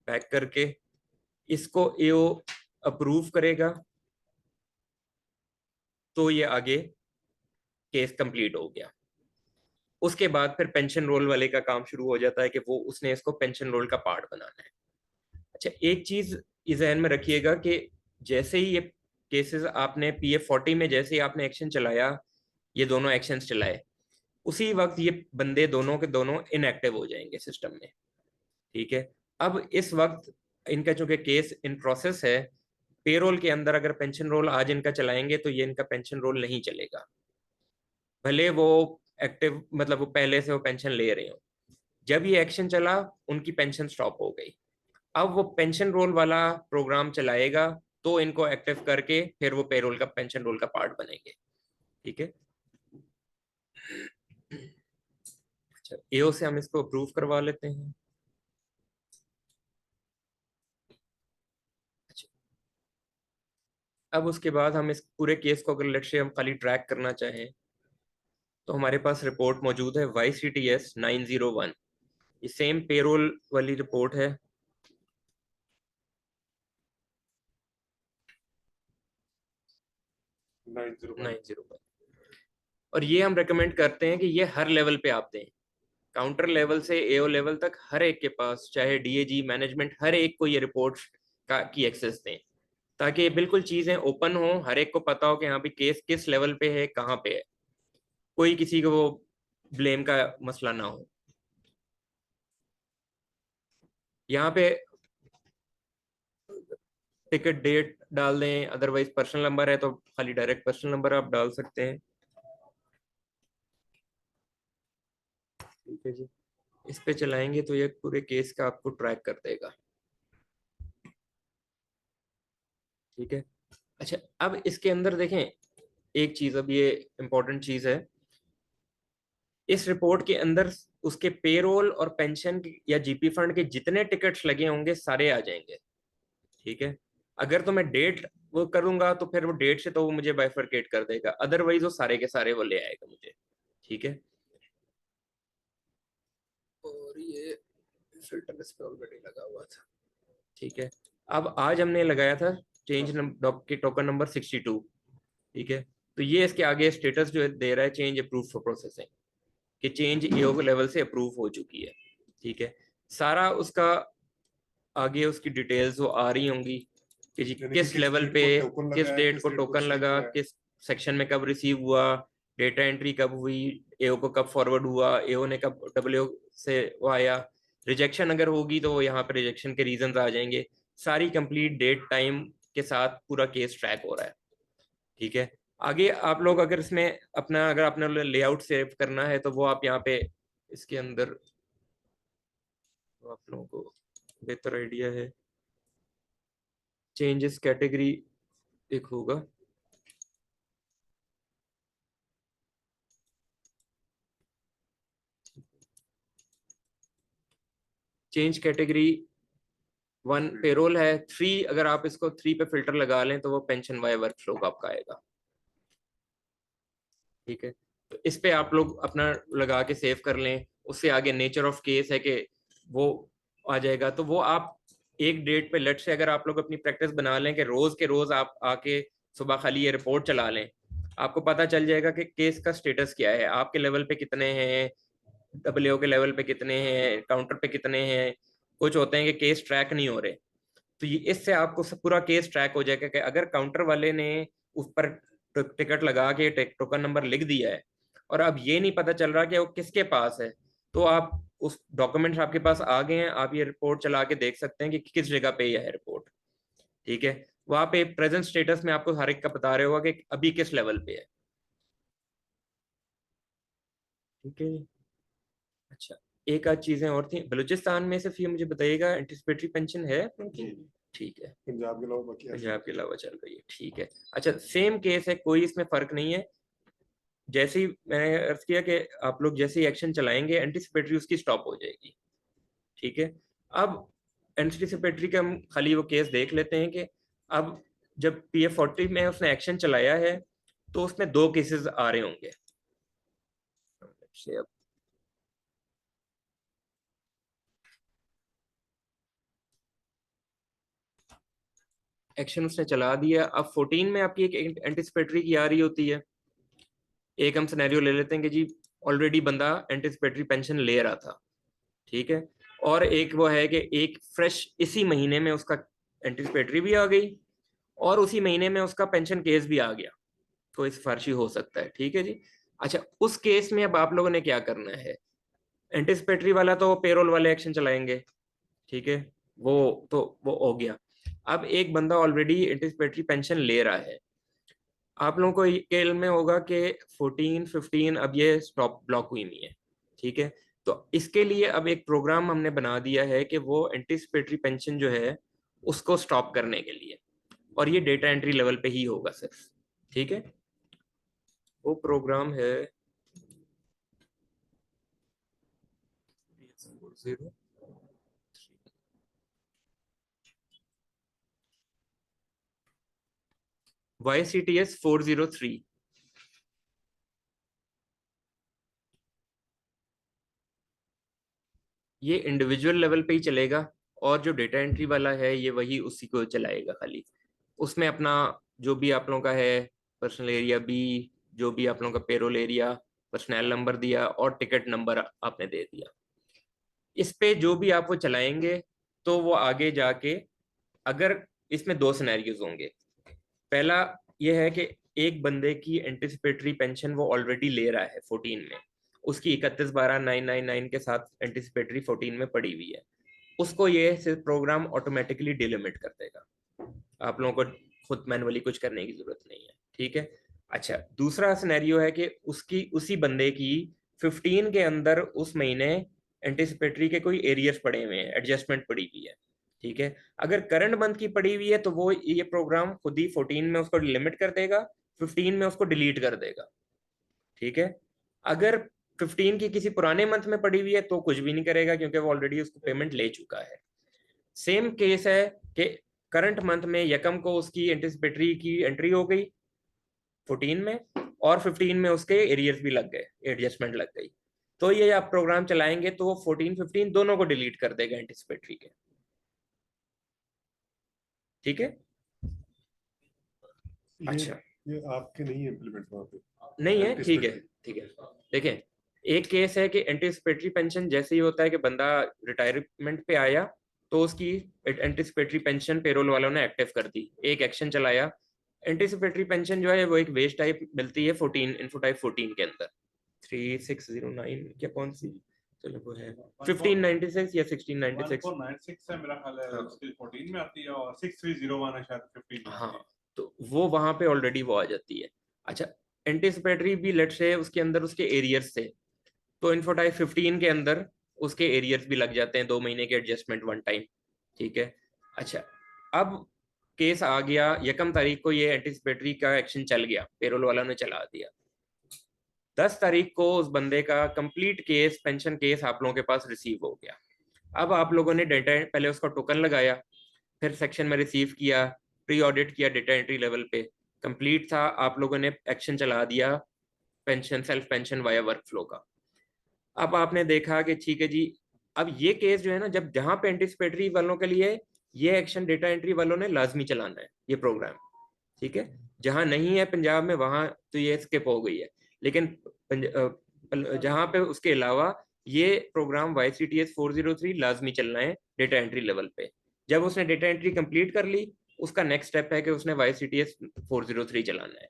बैक करके इसको एओ अप्रूव करेगा तो ये आगे केस कंप्लीट हो गया। उसके बाद फिर पेंशन रोल वाले का काम शुरू हो जाता है कि वो उसने इसको पेंशन रोल का पार्ट बनाना है। अच्छा, एक चीज इस जहन में रखिएगा कि जैसे ही ये केसेस आपने PF40 में जैसे ही आपने एक्शन चलाया, ये दोनों एक्शंस चलाए, उसी वक्त ये बंदे दोनों के दोनों इनएक्टिव हो जाएंगे सिस्टम में। ठीक है, अब इस वक्त इनका चूंकि केस इन प्रोसेस है, पेरोल के अंदर अगर पेंशन रोल आज इनका चलाएंगे तो ये इनका पेंशन रोल नहीं चलेगा, भले वो एक्टिव मतलब वो पहले से वो पेंशन ले रहे हो। जब ये एक्शन चला उनकी पेंशन स्टॉप हो गई, अब वो पेंशन रोल वाला प्रोग्राम चलाएगा तो इनको एक्टिव करके फिर वो पेरोल का पेंशन रोल का पार्ट बनेंगे। ठीक है, अच्छा एओ से हम इसको अप्रूव करवा लेते हैं। अच्छा, अब उसके बाद हम इस पूरे केस को अगर लेट्स से हम खाली ट्रैक करना चाहें तो हमारे पास रिपोर्ट मौजूद है YCTS 901। ये सेम पेरोल वाली रिपोर्ट है। 901 और ये हम रेकमेंड करते हैं कि ये हर लेवल पे आप दें, काउंटर लेवल से एओ लेवल तक हर एक के पास, चाहे डीएजी मैनेजमेंट, हर एक को ये रिपोर्ट की एक्सेस दें, ताकि बिल्कुल चीजें ओपन हो, हर एक को पता हो कि हाँ भी केस किस लेवल पे है, कहाँ पे है, कोई किसी को वो ब्लेम का मसला ना हो। यहाँ पे टिकट डेट डाल दें, अदरवाइज पर्सनल नंबर है तो खाली डायरेक्ट पर्सनल नंबर आप डाल सकते हैं। ठीक है जी। इस पे चलाएंगे तो ये पूरे केस का आपको ट्रैक कर देगा। ठीक है। अच्छा, अब इसके अंदर देखें एक चीज, अब ये इंपॉर्टेंट चीज है, इस रिपोर्ट के अंदर उसके पेरोल और पेंशन या जीपी फंड के जितने टिकट्स लगे होंगे सारे आ जाएंगे। ठीक है। अगर तो मैं डेट वो करूंगा तो फिर वो डेट से तो वो मुझे बाइफरकेट कर देगा, अदरवाइज वो सारे के सारे वो ले आएगा मुझे। ठीक है। और ये फिल्टर इस पे ऑलरेडी लगा हुआ था। ठीक है। अब आज हमने लगाया था चेंज के टोकन नंबर 62। ठीक है। तो ये इसके आगे स्टेटस जो दे रहा है चेंज अप्रूव फॉर प्रोसेसिंग, कि चेंज ईओ लेवल से अप्रूव हो चुकी है। ठीक है। सारा उसका आगे उसकी डिटेल्स वो आ रही होंगी कि जी किस लेवल पे किस डेट को टोकन लगा, किस सेक्शन में कब रिसीव हुआ, डेटा एंट्री कब हुई, एओ को कब फॉरवर्ड हुआ, एओ ने कब डब्ल्यू से वो आया, रिजेक्शन अगर होगी तो वो यहाँ पे रिजेक्शन के रीजंस आ जाएंगे। सारी कंप्लीट डेट टाइम के साथ पूरा केस ट्रैक हो रहा है। ठीक है। आगे आप लोग अगर इसमें अपना अगर आपने लेआउट सेव करना है तो वो आप यहाँ पे इसके अंदर तो आप लोगों को बेहतर आइडिया है। चेंजेस कैटेगरी एक होगा, चेंज कैटेगरी 1 पेरोल है, 3 अगर आप इसको 3 पे फिल्टर लगा लें तो वो पेंशन वाई वर्कफ्लो का आपका आएगा। ठीक है। तो इस पे आप लोग अपना लगा के सेव कर लें। उससे आगे नेचर ऑफ केस है कि वो आ जाएगा, तो वो आप एक डेट पे लेट से अगर आप लोग अपनी प्रैक्टिस बना लें कि रोज के रोज आप आके सुबह खाली ये रिपोर्ट चला लें, आपको पता चल जाएगा कि केस का स्टेटस क्या है, आपके लेवल पे कितने हैं, डब्ल्यू के लेवल पे कितने हैं, काउंटर पे कितने हैं। कुछ होते हैं कि केस ट्रैक नहीं हो रहे, तो ये इससे आपको सब पूरा केस ट्रैक हो जाएगा कि अगर काउंटर वाले ने उस पर टिकट लगा के टोकन नंबर लिख दिया है और अब ये नहीं पता चल रहा कि वो किसके पास है, तो आप उस डॉक्यूमेंट्स आपके पास आ गए हैं, आप ये रिपोर्ट चला के देख सकते हैं कि किस जगह पे यह है रिपोर्ट। ठीक है। वहां पे प्रेजेंट स्टेटस में आपको हर एक का बता रहे होगा कि अभी किस लेवल पे है। ठीक है। अच्छा, एक आध चीजें और थी बलूचिस्तान में, सिर्फ ये मुझे बताइएगा एंटिसिपेटरी पेंशन है उनकी? ठीक है। पंजाब के अलावा बाकी पंजाब के अलावा चल रही है। ठीक है। अच्छा, सेम केस है, कोई इसमें फर्क नहीं है। जैसे ही मैंने अर्ज किया कि आप लोग जैसे ही एक्शन चलाएंगे एंटिसिपेटरी उसकी स्टॉप हो जाएगी। ठीक है। अब एंटिसिपेटरी का हम खाली वो केस देख लेते हैं कि अब जब PF40 में उसने एक्शन चलाया है तो उसमें 2 केसेस आ रहे होंगे। अब एक्शन उसने चला दिया, अब 14 में आपकी एक एंटिसिपेटरी की आ रही होती है। एक हम सिनेरियो ले लेते हैं कि जी ऑलरेडी बंदा एंटिसिपेटरी पेंशन ले रहा था। ठीक है। और एक वो है कि एक फ्रेश इसी महीने में उसका एंटिसिपेटरी भी आ गई और उसी महीने में उसका पेंशन केस भी आ गया, तो इस फर्शी हो सकता है। ठीक है जी। अच्छा, उस केस में अब आप लोगों ने क्या करना है, एंटिसिपेटरी वाला तो पेरोल वाले एक्शन चलाएंगे। ठीक है। वो तो वो हो गया। अब एक बंदा ऑलरेडी एंटिसिपेटरी पेंशन ले रहा है, आप लोगों को ये इल्म में होगा कि 14 15 अब ये स्टॉप ब्लॉक हुई नहीं है। ठीक है। तो इसके लिए अब एक प्रोग्राम हमने बना दिया है कि वो एंटिसिपेटरी पेंशन जो है उसको स्टॉप करने के लिए, और ये डेटा एंट्री लेवल पे ही होगा सिर्फ। ठीक है। वो प्रोग्राम है YCTS 403। ये इंडिविजुअल लेवल पे ही चलेगा, और जो डेटा एंट्री वाला है ये वही उसी को चलाएगा खाली। उसमें अपना जो भी आप लोगों का है पर्सनल एरिया बी, जो भी आप लोगों का पेरोल एरिया, पर्सनल नंबर दिया और टिकट नंबर आपने दे दिया, इस पे जो भी आप वो चलाएंगे तो वो आगे जाके अगर इसमें 2 सिनेरियोज होंगे। पहला ये है कि एक बंदे की एंटिसिपेटरी पेंशन वो ऑलरेडी ले रहा है 14 में, उसकी 31/12/999 के साथ एंटिसिपेटरी 14 में पड़ी हुई है, उसको ये सिर्फ प्रोग्राम ऑटोमेटिकली डिलिमिट कर देगा, आप लोगों को खुद मैनुअली कुछ करने की जरूरत नहीं है। ठीक है। अच्छा, दूसरा सिनेरियो है कि उसकी उसी बंदे की 15 के अंदर उस महीने एंटिसिपेटरी के कोई एरियर्स पड़े हुए हैं, एडजस्टमेंट पड़ी हुई है, ठीक है। अगर करंट मंथ की पड़ी हुई है तो वो ये प्रोग्राम खुद ही 14 में उसको लिमिट कर देगा, 15 में उसको डिलीट कर देगा, ठीक है। अगर 15 की किसी पुराने मंथ में पड़ी हुई है तो कुछ भी नहीं करेगा, क्योंकि वो ऑलरेडी उसको पेमेंट ले चुका है। सेम केस है कि करंट मंथ में यकम को उसकी एंटिसिपेटरी की एंट्री हो गई 14 में, और 15 में उसके एरियर्स भी लग गए, एडजस्टमेंट लग गई, तो ये आप प्रोग्राम चलाएंगे तो वो 14 15 दोनों को डिलीट कर देगा एंटिसिपेटरी के, ठीक है। अच्छा, ये आपके नहीं है इम्प्लीमेंट वहाँ पे? नहीं है, ठीक है, ठीक है। देखें, एक केस है कि एंटिसिपेटरी पेंशन जैसे ही होता है कि बंदा रिटायरमेंट पे आया तो उसकी एंटिसिपेटरी पेंशन पेरोल वालों ने एक्टिव कर दी, एक एक्शन चलाया। एंटिसिपेटरी पेंशन जो है वो एक वेज टाइप मिलती है 14 इन्फो टाइप 14 के अंदर, 3609 क्या कौन सी, चलो वो है 1596 या 1696, 1496 है मेरा ख्याल है, उसके 14 में आती है, और 6301 है शायद 15 में। हाँ, तो वो वहां पे ऑलरेडी वो आ जाती है। अच्छा, एंटिसिपेटरी भी लेट से उसके अंदर उसके एरियर्स थे, तो इन्फोटाइप 15 के अंदर उसके एरियर्स भी लग जाते हैं, 2 महीने के एडजस्टमेंट वन टाइम, ठीक है। अच्छा, अब केस आ गया यकम तारीख को, ये एंटिसिपेटरी का एक्शन चल गया, पेरोल वाला ने चला दिया। 10 तारीख को उस बंदे का कंप्लीट केस, पेंशन केस आप लोगों के पास रिसीव हो गया। अब आप लोगों ने डेटा, पहले उसका टोकन लगाया, फिर सेक्शन में रिसीव किया, प्री ऑडिट किया, डेटा एंट्री लेवल पे कंप्लीट था, आप लोगों ने एक्शन चला दिया pension, self pension via work flow का। अब आपने देखा कि ठीक है जी, अब ये केस जो है ना, जब जहां पे एंटिसिपेटरी वालों के लिए ये एक्शन डेटा एंट्री वालों ने लाजमी चलाना है ये प्रोग्राम, ठीक है। जहां नहीं है पंजाब में वहां तो ये स्किप हो गई है, लेकिन जहां पे उसके अलावा ये प्रोग्राम YCTS 403 लाजमी चलना है डेटा एंट्री लेवल पे। जब उसने डेटा एंट्री कंप्लीट कर ली, उसका नेक्स्ट स्टेप है कि उसने YCTS 403 चलाना है।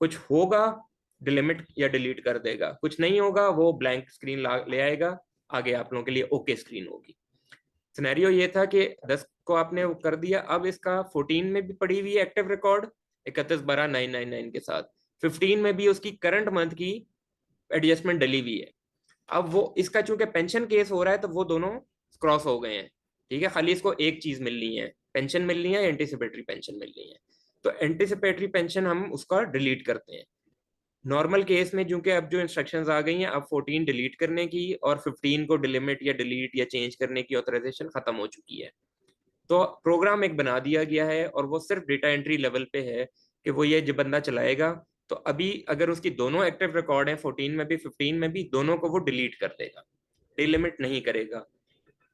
कुछ होगा डिलिमिट या डिलीट कर देगा, कुछ नहीं होगा वो ब्लैंक स्क्रीन ले आएगा, आगे आप लोगों के लिए ओके स्क्रीन होगी। सिनेरियो ये था कि 10 को आपने वो कर दिया, अब इसका 14 में भी पड़ी हुई है एक्टिव रिकॉर्ड 31/12/999 के साथ, 15 में भी उसकी करंट मंथ की एडजस्टमेंट डली हुई है। अब वो इसका चूंकि पेंशन केस हो रहा है तो वो दोनों क्रॉस हो गए हैं, ठीक है। खाली इसको एक चीज मिलनी है, पेंशन मिलनी है, एंटिसिपेटरी पेंशन मिलनी है, तो एंटिसिपेटरी पेंशन हम उसका डिलीट करते हैं। नॉर्मल केस में चूंकि अब जो इंस्ट्रक्शंस आ गई हैं, अब 14 डिलीट करने की और 15 को डिलिमिट या डिलीट या चेंज करने की ऑथराइजेशन खत्म हो चुकी है। तो प्रोग्राम एक बना दिया गया है और वो सिर्फ डेटा एंट्री लेवल पे है कि वो ये जो बंदा चलाएगा तो अभी अगर उसकी दोनों एक्टिव रिकॉर्ड है 14 में भी 15 में भी, दोनों को वो डिलीट कर देगा, डिलिमिट नहीं करेगा।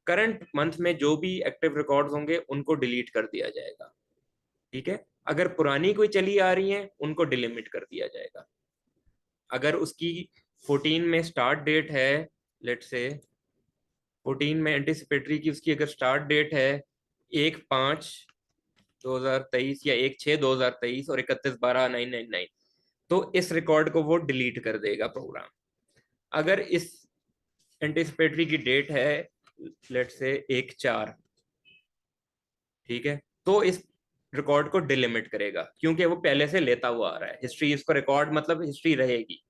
करंट मंथ में जो भी एक्टिव रिकॉर्ड्स होंगे उनको डिलीट कर दिया जाएगा, ठीक है। अगर पुरानी कोई चली आ रही है उनको डिलिमिट कर दिया जाएगा। अगर उसकी 14 में स्टार्ट डेट है, लेट से 14 में एंटिसिपेटरी की उसकी अगर स्टार्ट डेट है 1/5/2023 या 1/6/2023 और 31/12/999, तो इस रिकॉर्ड को वो डिलीट कर देगा प्रोग्राम। अगर इस एंटिसिपेटरी की डेट है लेट से 1/4, ठीक है, तो इस रिकॉर्ड को डिलिमिट करेगा, क्योंकि वो पहले से लेता हुआ आ रहा है हिस्ट्री, इसको रिकॉर्ड मतलब हिस्ट्री रहेगी।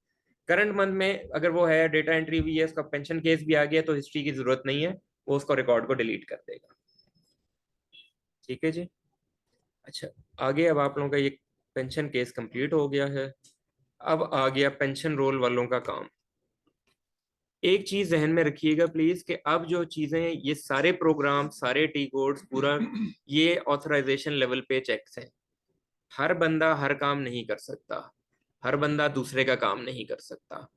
करंट मंथ में अगर वो है, डेटा एंट्री भी है, उसका पेंशन केस भी आ गया, तो हिस्ट्री की जरूरत नहीं है, वो उसको रिकॉर्ड को डिलीट कर देगा, ठीक है जी। अच्छा, आगे अब आप लोगों का ये पेंशन केस कंप्लीट हो गया है, अब आ गया पेंशन रोल वालों का काम। एक चीज जहन में रखिएगा प्लीज कि अब जो चीजें, ये सारे प्रोग्राम, सारे टी कोड्स, पूरा ये ऑथराइजेशन लेवल पे चेक्स हैं। हर बंदा हर काम नहीं कर सकता, हर बंदा दूसरे का काम नहीं कर सकता।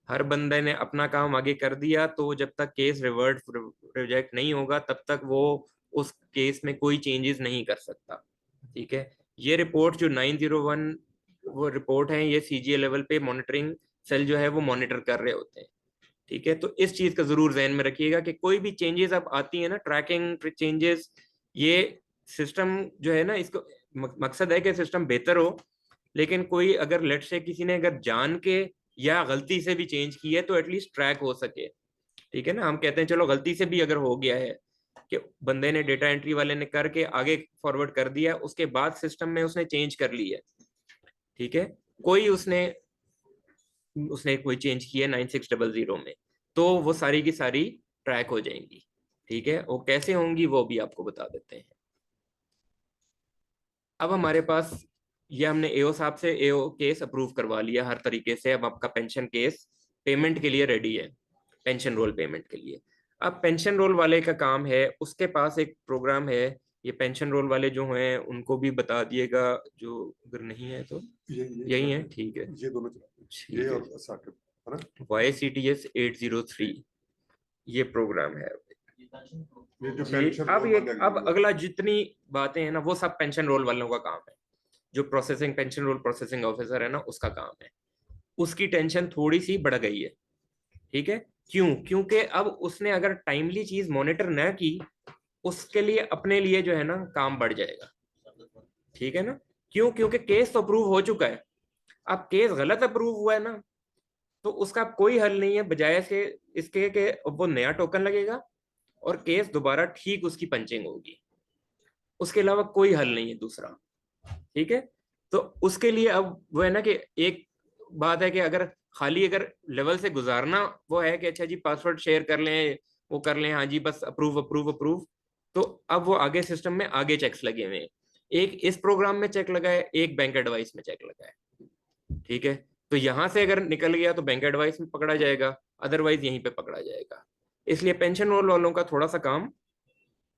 हर बंदे ने अपना काम आगे कर दिया तो जब तक केस रिजेक्ट नहीं होगा तब तक वो उस केस में कोई चेंजेस नहीं कर सकता, ठीक है। ये रिपोर्ट जो 901 वो रिपोर्ट है, ये CGA लेवल पे मॉनिटरिंग सेल जो है वो मॉनिटर कर रहे होते हैं, ठीक है। तो इस चीज का जरूर ध्यान में रखिएगा कि कोई भी चेंजेस अब आती है ना, ट्रैकिंग चेंजेस, ये सिस्टम जो है ना, इसको मकसद है कि सिस्टम बेहतर हो, लेकिन कोई अगर लेट से किसी ने अगर जान के या गलती से भी चेंज की है तो एटलीस्ट ट्रैक हो सके, ठीक है ना। हम कहते हैं चलो गलती से भी अगर हो गया है कि बंदे ने, डेटा एंट्री वाले ने करके आगे फॉरवर्ड कर दिया, उसके बाद सिस्टम में उसने चेंज कर ली है, ठीक है, कोई उसने कोई चेंज किया 9600 में, तो वो सारी की सारी ट्रैक हो जाएंगी। ठीक है, वो कैसे होंगी वो भी आपको बता देते हैं। अब हमारे पास ये हमने एओ साहब से एओ केस अप्रूव करवा लिया हर तरीके से। अब आपका पेंशन केस पेमेंट के लिए रेडी है, पेंशन रोल पेमेंट के लिए। अब पेंशन रोल वाले का काम है, उसके पास एक प्रोग्राम है। ये पेंशन रोल वाले जो हैं उनको भी बता दिएगा, जो अगर नहीं है तो यही है। ठीक है, ये दोनों चलाते हैं, ठीक ये है। और साकिब, है ना? YCTS 803 ये प्रोग्राम है। ये जो जी, पेंशन अब रोल ये वाले अब agreement अगला जितनी बातें हैं ना वो सब पेंशन रोल वालों का काम है। जो processing pension roll processing officer है ना उसका काम है। उसकी टेंशन थोड़ी सी बढ़ गई है। ठीक है, क्यों? क्योंकि अब उसने अगर टाइमली चीज मॉनिटर न की, उसके लिए अपने लिए जो है ना काम बढ़ जाएगा। ठीक है ना? क्यों? क्योंकि केस तो अप्रूव हो चुका है। अब केस गलत अप्रूव हुआ है ना, तो उसका कोई हल नहीं है बजाय से इसके कि वो नया टोकन लगेगा और केस दोबारा ठीक उसकी पंचिंग होगी। उसके अलावा कोई हल नहीं है दूसरा। ठीक है, तो उसके लिए अब वो है ना कि एक बात है कि अगर खाली अगर लेवल से गुजारना वो है कि अच्छा जी पासवर्ड शेयर कर लें, वो कर लें, हाँ जी बस अप्रूव अप्रूव अप्रूव, तो अब वो आगे सिस्टम में आगे चेक्स लगे हुए हैं। एक इस प्रोग्राम में चेक लगा है, एक बैंक एडवाइस में चेक लगा है। ठीक है, तो यहां से अगर निकल गया तो बैंक एडवाइस में पकड़ा जाएगा, अदरवाइज यहीं पे पकड़ा जाएगा। इसलिए पेंशन रोल वालों का थोड़ा सा काम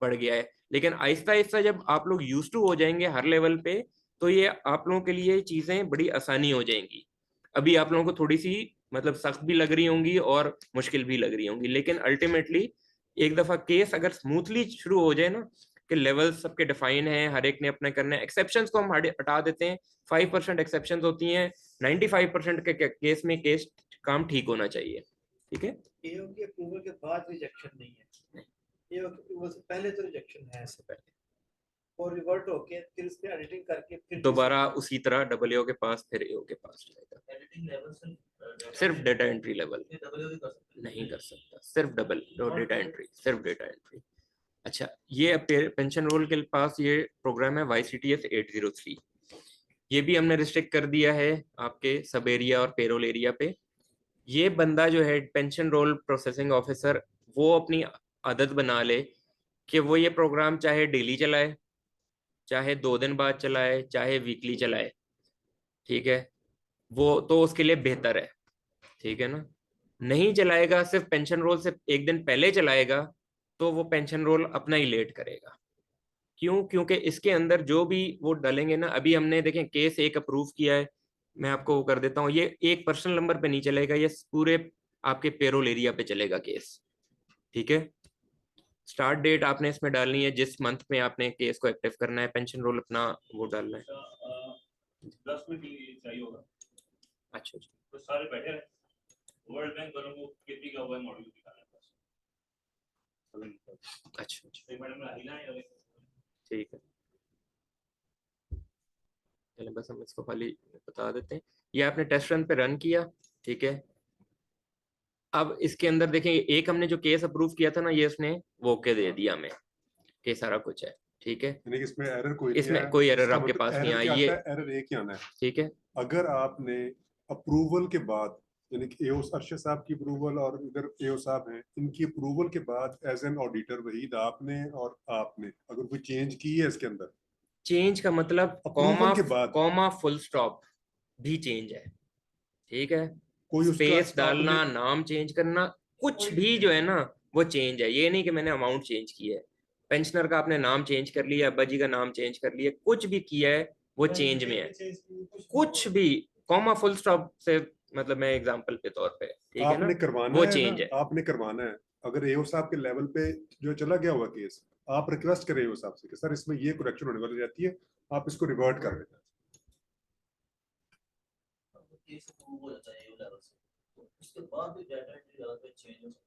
बढ़ गया है। लेकिन आहिस्ता आहिस्ता जब आप लोग यूज टू हो जाएंगे हर लेवल पे, तो ये आप लोगों के लिए चीजें बड़ी आसानी हो जाएंगी। अभी आप लोगों को थोड़ी सी मतलब सख्त भी लग रही होंगी और मुश्किल भी लग रही होंगी, लेकिन अल्टीमेटली एक दफा केस अगर स्मूथली शुरू हो जाए ना, कि लेवल सबके डिफाइन है, हर एक ने अपने करने, एक्सेप्शंस को हम हटा देते हैं। 5% एक्सेप्शंस होती हैं, 95% के केस में केस काम ठीक होना चाहिए। ठीक है, एओ के अप्रूवल के बाद रिजेक्शन नहीं है, एओ के अप्रूवल से पहले तो रिजेक्शन है, इससे पहले और रिवर्ट होके फिर उस पे एडिटिंग करके फिर दोबारा उसी तरह डब्ल्यू के पास फिर एओ के पास जाएगा। एडिटिंग लेवल सिर्फ डेटा एंट्री लेवल नहीं कर सकता, सिर्फ डेटा एंट्री, सिर्फ डेटा एंट्री। अच्छा, ये पेंशन रोल के पास ये प्रोग्राम है YCTS 803। ये भी हमने रिस्ट्रिक्ट कर दिया है आपके सब एरिया और पेरोल एरिया पे। ये बंदा जो है पेंशन रोल प्रोसेसिंग ऑफिसर, वो अपनी आदत बना ले कि वो ये प्रोग्राम चाहे डेली चलाए, चाहे 2 दिन बाद चलाए, चाहे वीकली चलाए। ठीक है, वो तो उसके लिए बेहतर है। ठीक है ना? नहीं चलाएगा, सिर्फ पेंशन रोल से एक दिन पहले चलाएगा, तो वो पेंशन रोल अपना ही लेट करेगा। क्यों? क्योंकि इसके अंदर जो भी वो डालेंगे ना, अभी हमने देखें केस एक अप्रूव किया है, मैं आपको वो कर देता हूँ, ये एक पर्सनल नंबर पे नहीं चलेगा, ये पूरे आपके पेरोल एरिया पे चलेगा केस। ठीक है, स्टार्ट डेट आपने इसमें डालनी है, जिस मंथ में आपने केस को एक्टिव करना है, पेंशन रोल अपना वो डालना है। 10 मिनट के लिए चाहिए होगा। अच्छा अच्छा, तो सारे बैठे हैं, वर्ल्ड बैंक वालों को कितनी का हुआ मॉड्यूल दिखाना है बस। अच्छा अच्छा, एक मैडम ने हिला है। ठीक है, चलिए बस हम इसको खाली बता देते हैं। ये आपने टेस्ट रन पे रन किया। ठीक है, अब इसके अंदर देखेंगे एक हमने जो केस अप्रूव किया था ना, ये उसने वो ओके दे दिया हमें कि सारा कुछ है। ठीक है, यानी कि इसमें एरर कोई नहीं इसमें है, कोई एरर इसका आपके मतलब पास नहीं एरर आई क्या ये। आता है, एरर एक ही आना है। ठीक है, अगर आपने अप्रूवल के बाद, यानी कि एओ अरशद साहब की अप्रूवल और इधर एओ साहब हैं, इनकी अप्रूवल के बाद एज एन ऑडिटर वहीद आपने और आपने अगर कोई चेंज की है इसके अंदर, चेंज का मतलब अप्रूवल के बाद कॉमा फुल स्टॉप भी चेंज है। ठीक है, कोई उसका स्पेस डालना, आपने नाम चेंज करना, कुछ भी जो है ना वो चेंज है। ये नहीं कि मैंने अमाउंट चेंज की है, पेंशनर का आपने नाम चेंज कर लिया, अब्बा जी का नाम चेंज कर लिया, कुछ भी किया है वो चेंज में है। कुछ भी कॉमा फुल स्टॉप से मतलब मैं एग्जांपल के तौर पे, ठीक है ना, आपने करवाना वो है चेंज ना, है। आपने करवाना है। अगर एओ साहब के लेवल पे जो चला गया हुआ केस, आप रिक्वेस्ट करें एओ साहब से कि सर इसमें ये करेक्शन होने वाली रहती है, आप इसको रिवर्ट कर देना। उसके बाद भी डाटा एंट्री लेवल पे चेंज हो सकता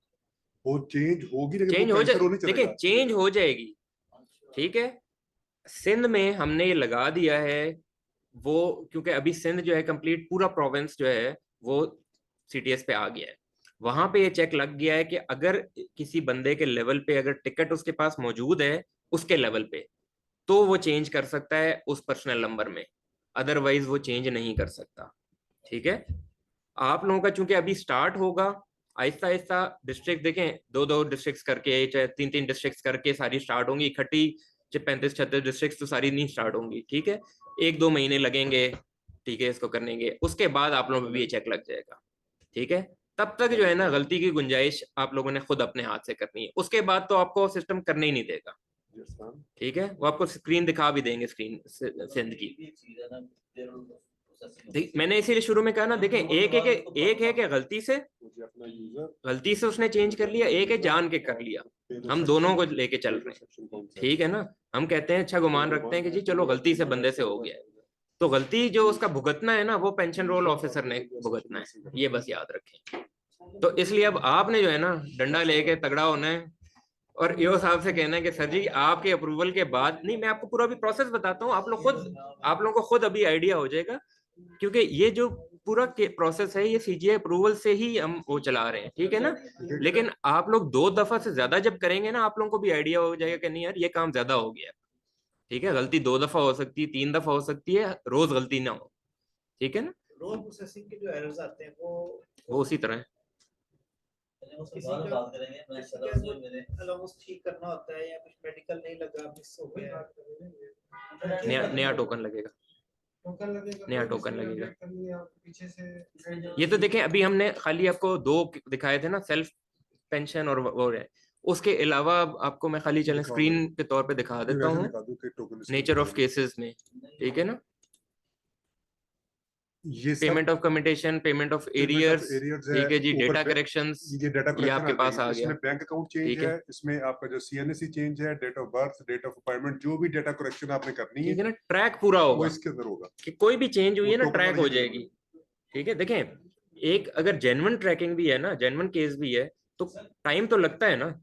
वो चेंज होगी लेकिन चेंज वो हो पेंशन जाए, रोल नहीं देखिए चलेगा। चेंज हो जाएगी। है। ठीक है, सिंध में हमने ये लगा दिया है वो, क्योंकि अभी सिंध जो है कंप्लीट पूरा प्रोविंस जो है वो CTS पे आ गया है। वहां पे ये चेक लग गया है कि अगर किसी बंदे के लेवल पे अगर टिकट उसके पास मौजूद है उसके लेवल पे, तो वो चेंज कर सकता है उस पर्सनल नंबर में, अदरवाइज वो चेंज नहीं कर सकता। ठीक है, आप लोगों का चूंकि अभी स्टार्ट होगा, आहिस्ता आहिस्ता डिस्ट्रिक्ट देखें, 2-2 डिस्ट्रिक्ट्स करके, चाहे 3-3 डिस्ट्रिक्ट्स करके सारी स्टार्ट होंगी इकट्ठी। 35-36 डिस्ट्रिक्ट्स तो सारी नहीं स्टार्ट होंगी, ठीक है। 1-2 महीने लगेंगे, ठीक है, इसको करने के। उसके बाद आप लोगों को भी ये चेक लग जाएगा, ठीक है। तब तक जो है ना, गलती की गुंजाइश आप लोगों ने खुद अपने हाथ से करनी है। उसके बाद तो आपको सिस्टम करने ही नहीं देगा, ठीक है। वो आपको स्क्रीन दिखा भी देंगे, स्क्रीन सिंध की। मैंने इसीलिए शुरू में कहा ना, देखें, एक है कि गलती से उसने चेंज कर लिया, एक है जान के कर लिया। हम दोनों को लेके चल रहे हैं, ठीक है ना। हम कहते हैं, अच्छा गुमान रखते हैं कि जी चलो गलती से बंदे से हो गया है, तो गलती जो उसका भुगतना है ना, वो पेंशन रोल ऑफिसर ने भुगतना है, ये बस याद रखें। तो इसलिए अब आपने जो है ना, डंडा लेके तगड़ा होना है और ईओ साहब से कहना है कि सर जी आपके अप्रूवल के बाद, नहीं मैं आपको पूरा भी प्रोसेस बताता हूँ, आप लोगों को खुद अभी आइडिया हो जाएगा, क्योंकि ये जो पूरा प्रोसेस है ये सीजीआई अप्रूवल से ही हम वो चला रहे हैं, ठीक है ना। लेकिन आप लोग 2 दफा से ज्यादा जब करेंगे ना, आप लोगों को भी आइडिया हो जाएगा कि नहीं यार ये काम ज्यादा हो गया, ठीक है। गलती 2 दफा हो सकती है, 3 दफा हो सकती है, रोज गलती ना हो, ठीक है ना। रोल प्रोसेसिंग के जो एरर्स आते हैं वो उसी तरह है। ऑलमोस्ट ठीक करना होता है, या कुछ मेडिकल नहीं लगा, मिस हो गया, नया टोकन लगेगा, नया टोकन लगेगा। ये तो देखें, अभी हमने खाली आपको 2 दिखाए थे ना, सेल्फ पेंशन और वो है। उसके अलावा आपको मैं खाली चलें स्क्रीन के तौर पे दिखा देता हूँ, नेचर ऑफ केसेस में, ठीक है ना। ये payment of commutation, payment of arrears, ठीक है जी, डेटा करेक्शंस, ये डेटा ये आपके पास आ गया। इसमें बैंक अकाउंट चेंज है, इसमें आपका जो सीएनएससी चेंज है, date of birth, date of appointment, जो भी डेटा करेक्शन आपने करनी है, ठीक है ना, ट्रैक पूरा होगा, वो इसके अंदर होगा कि कोई भी चेंज हुई है ना, टोकन ट्रैक हो वाली जाएगी, ठीक है। देखें, एक अगर जेन्युइन ट्रैकिंग भी है ना, जेन्युइन केस भी है, तो टाइम तो लगता है ना।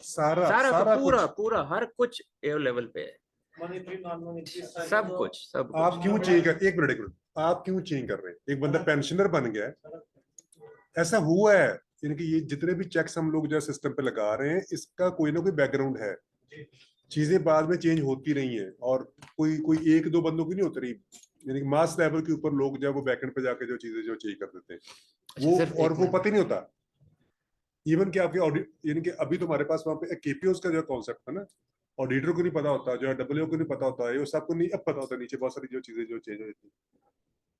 सारा तो पूरा हर कुछ ए लेवल पे है, सब कुछ। आप क्यों चेंज कर, एक मिनट, आप क्यों चेंज कर रहे हैं? एक बंदा पेंशनर बन गया है, ऐसा हुआ है, यानी कि ये जितने भी चेक्स हम लोग जो सिस्टम पे लगा रहे हैं, इसका कोई ना कोई बैकग्राउंड है, चीजें बाद में चेंज होती रही हैं, और कोई 1-2 बंदों की नहीं होती रही, यानी कि मास लेवल के ऊपर लोग जब वो बैकएंड पे जाके जो चीजें जो चेंज कर देते हैं, वो और वो पता ही नहीं होता। इवन कि आपके ऑडिट, यानी कि अभी तुम्हारे पास वहां पे केपीओस का जो कॉन्सेप्ट था ना, ऑडिटर को नहीं पता होता, जो डब्ल्यूओ को नहीं पता होता है, वो सबको नहीं अब पता होता, नीचे बहुत सारी जो चीजें जो चेंज होती है,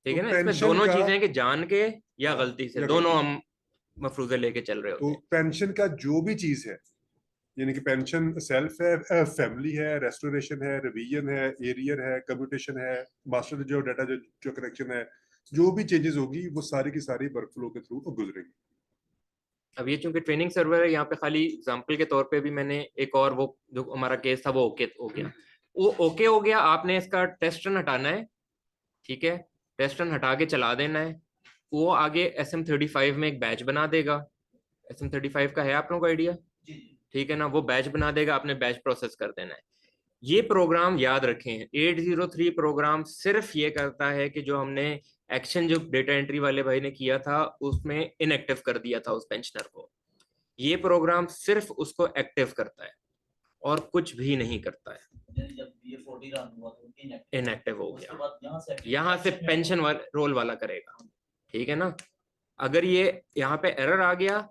ठीक है ना। इसमें दोनों चीजें कि जान के या गलती से, दोनों हम मफरूजे लेके चल रहे होते हैं। तो पेंशन का जो भी चीज है, यानी कि पेंशन सेल्फ है, फैमिली है, रेस्टोरेशन है, रिवीजन है, एरियर है, कम्यूटेशन है, मास्टर जो डाटा जो करेक्शन है, जो भी चेंजेस होगी वो सारी की सारी वर्कफ्लो के थ्रू गुजरेगी। अब ये चूंकि ट्रेनिंग सर्वर है, यहाँ पे खाली एग्जांपल के तौर पे भी मैंने एक और वो जो हमारा केस था वो ओके हो गया, वो ओके हो गया। आपने इसका टेस्ट रन हटाना है, ठीक है, टेस्ट रन हटा के चला देना है। वो आगे SM35 में एक बैच बना देगा। SM35 का है आप लोगों को आइडिया, ठीक है ना। वो बैच बना देगा, आपने बैच प्रोसेस कर देना है। ये प्रोग्राम याद रखें, 803 प्रोग्राम सिर्फ ये करता है कि जो हमने एक्शन जो डेटा एंट्री वाले भाई ने किया था उसमें इनएक्टिव कर दिया था उस पेंशनर को, ये प्रोग्राम सिर्फ उसको एक्टिव करता है और कुछ भी नहीं करता है। जब ये 40 रन हुआ तो इनएक्टिव हो गया, यहाँ से पेंशन रोल वाला करेगा, ठीक है ना। अगर ये यहाँ पे एरर आ गया,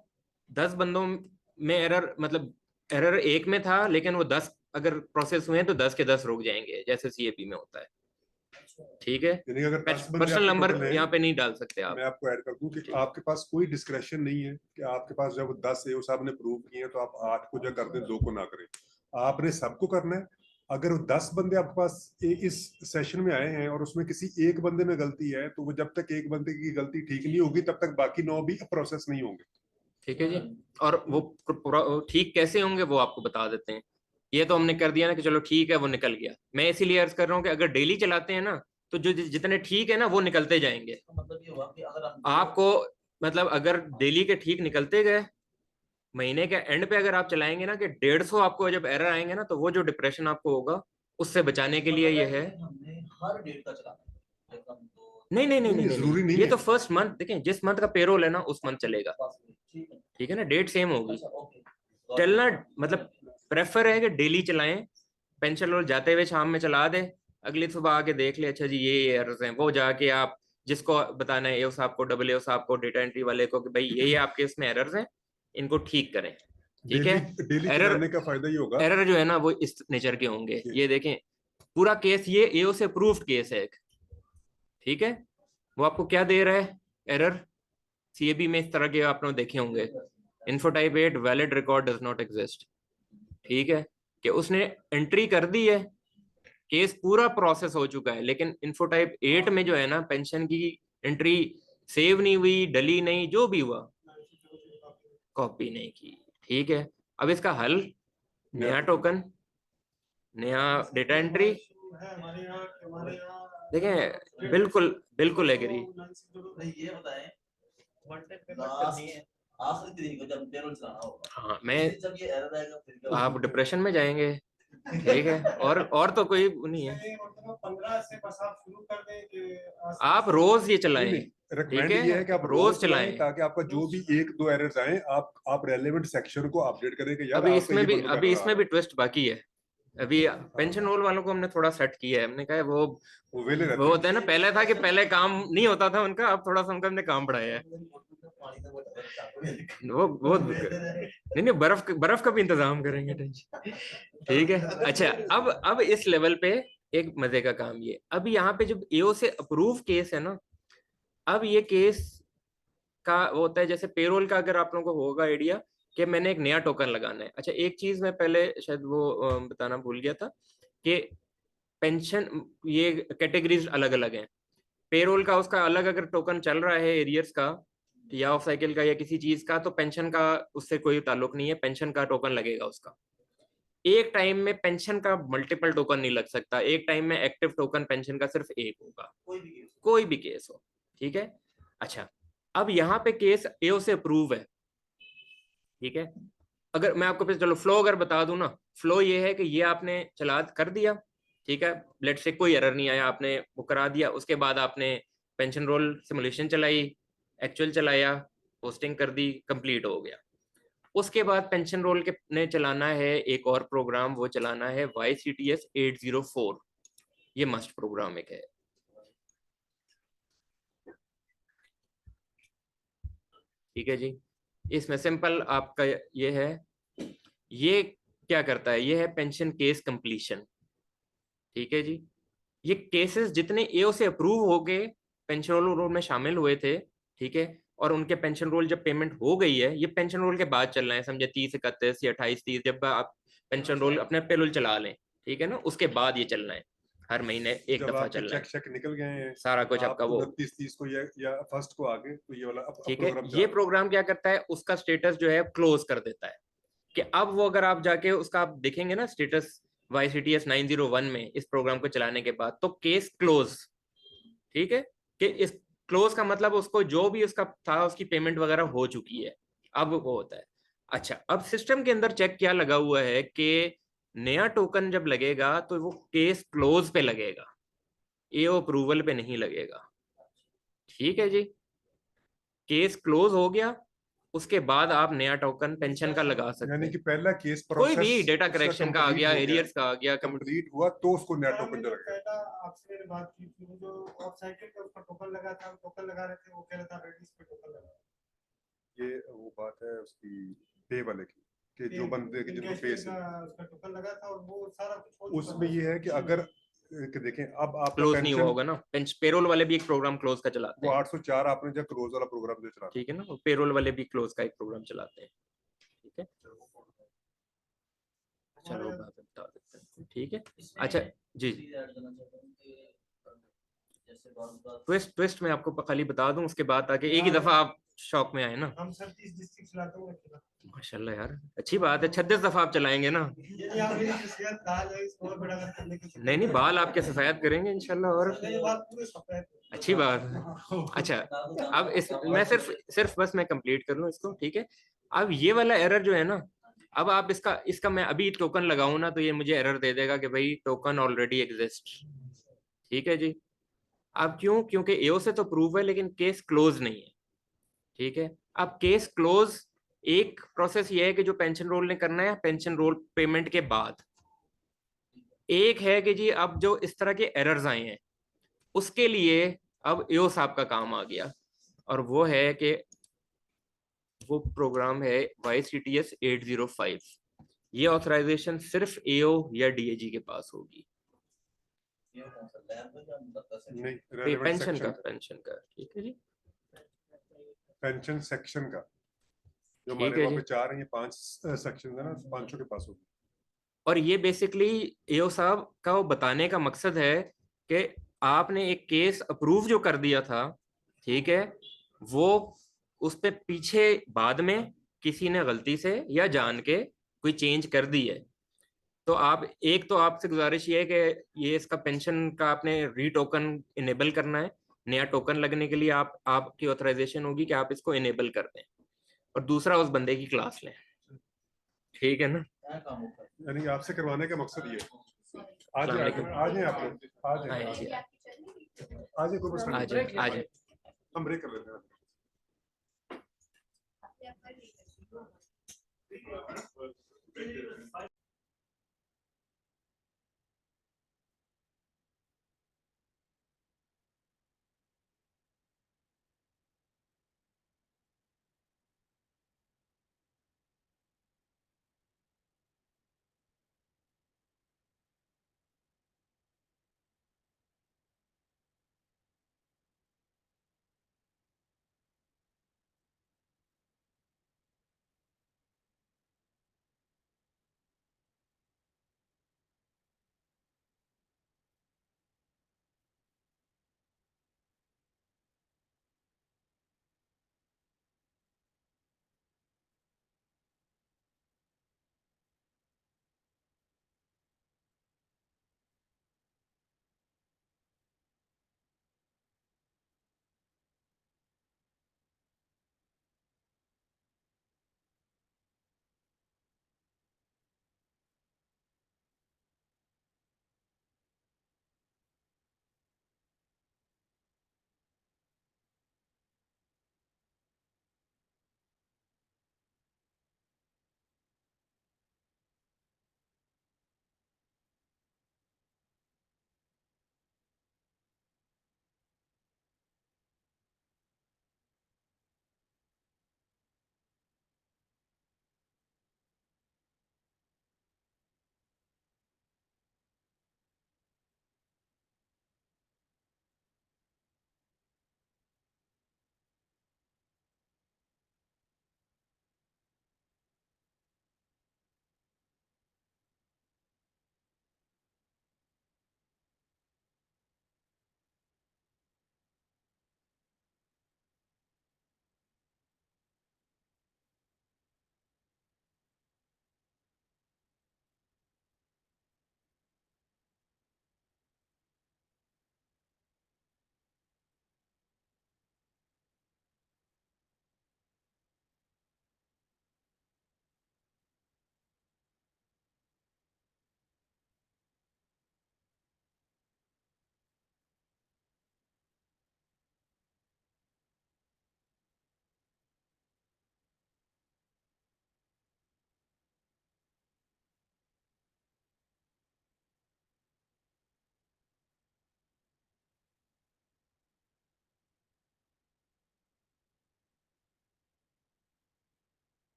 10 बंदों में एरर, मतलब एरर 1 में था लेकिन वो 10 अगर प्रोसेस हुए हैं तो 10 के 10 रुक जाएंगे, जैसे सीएपी में होता है, ठीक है। यानी अगर पर्सनल नंबर यहाँ पे नहीं डाल सकते आप। मैं आपको ऐड कर दूं कि आपके पास कोई डिस्क्रेशन नहीं है कि आपके पास जब 10 है, साहब ने प्रूव किए हैं तो आप 8 को जो कर दें, 2 को ना करें, आपने सबको करना है। अगर 10 बंदे आपके पास इस सेशन में आए हैं और उसमें किसी एक बंदे में गलती है, तो वो जब तक एक बंदे की गलती ठीक नहीं होगी तब तक बाकी 9 भी प्रोसेस नहीं होंगे, ठीक है जी। और वो ठीक कैसे होंगे वो आपको बता देते हैं। ये तो हमने कर दिया ना कि चलो ठीक है वो निकल गया। मैं इसीलिए अर्ज कर रहा हूँ कि अगर डेली चलाते हैं ना तो जो जितने ठीक है ना वो निकलते जाएंगे। मतलब ये हुआ कि अगर आपको मतलब अगर डेली के ठीक निकलते गए, महीने के एंड पे अगर आप चलाएंगे ना कि 150 आपको जब एरर आएंगे ना, तो वो जो डिप्रेशन आपको होगा उससे बचाने के लिए ये है। हर डेट का चलाना नहीं नहीं नहीं नहीं, जरूरी नहीं ये है। तो फर्स्ट मंथ, देखें जिस मंथ का पेरोल है ना उस मंथ चलेगा, ठीक है ना, डेट सेम होगी। चलना मतलब प्रेफर है कि डेली चलाएं, पेंशन रोल जाते हुए शाम में चला दे, अगली सुबह आके देख ले अच्छा जी ये एरर्स हैं, वो जाके आप जिसको बताना है एओ साहब को, डबल एओ साहब को, डेटा एंट्री वाले को कि भाई ये आपके इसमें एरर्स हैं, इनको ठीक करें। ठीक है, डेली एरर चलाने का फायदा ये होगा। एरर जो है ना वो इस नेचर के होंगे। जी। ये देखें पूरा केस ये एओ से प्रूफ्ड केस है एक। ठीक है, वो आपको क्या दे रहा है एरर, सीएबी में इस तरह के आपने देखे होंगे, info type 8 valid record does not exist. ठीक है, कि उसने एंट्री कर दी है, केस पूरा प्रोसेस हो चुका है, लेकिन इन्फो टाइप 8 में जो है ना पेंशन की एंट्री सेव नहीं हुई, डली नहीं, जो भी हुआ कॉपी नहीं की। ठीक है, अब इसका हल नया टोकन, नया डेटा एंट्री। है हमारे यहाँ देखें बिल्कुल बिल्कुल एग्री। नहीं ये बताएं वन टाइम पेमेंट करनी है। आखिरी तारीख को जब पेरोल चलाना होगा, हाँ मैं, जब ये एरर आएगा फिर क्या आप डिप्रेशन में जाएंगे। ठीक है, और तो कोई नहीं है, 15 से बस आप शुरू कर दें कि आप रोज ये चलाएं। रेकमेंड ठीक है, ये है कि आप रोज रोज चलाएं। चलाएं ताकि आपका जो भी 1-2 एरर्स आए आप रेलेवेंट सेक्शन को अपडेट करें कि यार अभी आपका इसमें ये भी बंद कर अभी रहा इसमें है। भी ट्विस्ट बाकी है। अभी पेंशन रोल वालों को हमने थोड़ा सेट किया है, हमने कहा है वो वेले रहते वो हैं। होता है ना, पहले था कि पहले काम नहीं होता था उनका, अब थोड़ा सा उनका हमने काम बढ़ाया है। वो नहीं नहीं, बर्फ का भी इंतजाम करेंगे, टेंशन। ठीक है, अच्छा अब इस लेवल पे एक मजे का काम ये, अब यहाँ पे जब एओ से अप्रूव केस है ना, अब ये केस का वो होता है जैसे पेरोल का, अगर आप लोगों को होगा आइडिया कि मैंने एक नया टोकन लगाना है। अच्छा एक चीज मैं पहले शायद वो बताना भूल गया था कि पेंशन ये कैटेगरीज अलग अलग हैं। पेरोल का उसका अलग, अगर टोकन चल रहा है एरियर्स का या ऑफ साइकिल का या किसी चीज का, तो पेंशन का उससे कोई ताल्लुक नहीं है, पेंशन का टोकन लगेगा उसका। एक टाइम में पेंशन का मल्टीपल टोकन नहीं लग सकता, एक टाइम में एक्टिव टोकन पेंशन का सिर्फ एक होगा, कोई भी केस हो। ठीक है, अच्छा अब यहाँ पे केस एओ से अप्रूव है। ठीक है, अगर मैं आपको चलो फ्लो अगर बता दूं ना, फ्लो ये है कि ये आपने चला कर दिया। ठीक है, लेट से कोई एरर नहीं आया, आपने वो करा दिया, उसके बाद आपने पेंशन रोल सिमुलेशन चलाई, एक्चुअल चलाया, पोस्टिंग कर दी, कंप्लीट हो गया। उसके बाद पेंशन रोल के ने चलाना है एक और प्रोग्राम, वो चलाना है YCTS 804। ये मस्ट प्रोग्राम एक है। ठीक है जी, इसमें सिंपल आपका ये है, ये क्या करता है, ये है पेंशन केस कंप्लीशन। ठीक है जी, ये केसेस जितने एओ से अप्रूव हो गए पेंशन रोल में शामिल हुए थे, ठीक है, और उनके पेंशन रोल जब पेमेंट हो गई है, ये पेंशन रोल के बाद चलना है, समझे 30, 31 या 28, 30, जब आप पेंशन रोल अपने पेरोल चला लें, ठीक है ना, उसके बाद ये चलना है, हर महीने एक जब दफा आपके चलना है, चेक निकल गए हैं सारा कुछ आप आपका वो। 29-30 को या फर्स्ट को आगे तो ये वाला ठीक है, प्रोग्राम ये प्रोग्राम क्या करता है, उसका स्टेटस जो है क्लोज कर देता है, कि अब वो अगर आप जाके उसका आप देखेंगे ना स्टेटस YCTS 901 में इस प्रोग्राम को चलाने के बाद, तो केस क्लोज। ठीक है, कि इस क्लोज का मतलब उसको जो भी उसका था उसकी पेमेंट वगैरह हो चुकी है, अब वो होता है। अच्छा अब सिस्टम के अंदर चेक क्या लगा हुआ है कि नया टोकन जब लगेगा तो वो केस क्लोज पे लगेगा, एओ अप्रूवल पे नहीं लगेगा। ठीक है जी, केस क्लोज हो गया, उसके बाद आप नया टोकन पेंशन का लगा सकते यानी हैं, कि पहला केस कोई प्रोसेस भी डेटा करेक्शन का आ गया, एरियर्स का आ गया, कंप्लीट हुआ तो उसको नया टोकन जो लगेगा। पहला आपसे मैंने बात की थी, वो जो ऑफ साइकिल पे उसका टोकन लगा था, टोकन लगा रहे थे, वो कह रहा था रेडिस पे टोकन लगा। ये वो बात है उसकी पे वाले की कि जो बंदे के जिनको पे से उसका टोकन लगा था और वो सारा कुछ हो चुका उसमें था। ये है कि अगर कि देखें अब आपका क्लोज नहीं हुआ पेंशन होगा ना, पेरोल वाले भी एक प्रोग्राम क्लोज का चलाते वो हैं। 804 आपने जब क्लोज वाला प्रोग्राम जो चला ठीक है ना, पेरोल वाले भी क्लोज का एक प्रोग्राम चलाते हैं। ठीक है, चलो बात बता देते हैं। ठीक है, अच्छा जी, ट्विस्ट मैं आपको खाली बता दूं, उसके बाद ताकि एक ही दफा आप शौक में आए ना। हम सर 30 डिस्ट्रिक्ट चलाते हैं। माशाल्लाह यार, अच्छी बात है, 36 दफा आप चलाएंगे ना। ये आप मेरी नसीहत दाल है, इसको और बड़ा करने की। नहीं नहीं, बाल आपके सफेद करेंगे इंशाल्लाह, और ये बात पूरे सफेद अच्छी बात है। अच्छा अब इस मैं सिर्फ बस मैं कंप्लीट कर लूं इसको। ठीक है, अब ये वाला एरर जो है ना, अब आप इसका मैं अभी टोकन लगाऊं ना, तो ये मुझे एरर दे देगा कि भाई टोकन ऑलरेडी एग्जिस्ट। ठीक है जी, अब क्यों, क्योंकि एओ से तो प्रूव है लेकिन केस क्लोज नहीं है। ठीक है, अब केस क्लोज एक प्रोसेस ये है कि जो पेंशन रोल ने करना है पेंशन रोल पेमेंट के बाद, एक है कि जी अब जो इस तरह के एरर्स आए हैं उसके लिए अब एओ साहब का काम आ गया, और वो है कि वो प्रोग्राम है YCTS 805। ये ऑथराइजेशन सिर्फ एओ या डीएजी के पास होगी। ये कौन सा लैब है या मतलब से नहीं, ये relevant पेंशन section का, का, पेंशन का, ठीक है जी, पेंशन सेक्शन का, जो ठीक हमारे है वहाँ जी। पे 4 हैं, ये 5 सेक्शन है ना, 500 के पास होगी। और ये बेसिकली एओ साहब का वो बताने का मकसद है कि आपने एक केस अप्रूव जो कर दिया था, ठीक है, वो उस पे पीछे बाद में किसी ने गलती से या जान के कोई चेंज कर दी है, तो आप एक, तो आपसे गुजारिश ये है कि ये इसका पेंशन का आपने रीटोकन इनेबल करना है। नया टोकन लगने के लिए आपकी ऑथराइजेशन होगी कि आप इसको इनेबल कर दें, और दूसरा उस बंदे की क्लास लें, ठीक है ना। क्या काम होता है? यानी कि आपसे करवाने का मकसद ये है। आज अस्सलाम वालेकुम। आज आप लोग आज आए आज जी, आज कोई मसला आज नहीं, आज हम ब्रेक कर लेते हैं।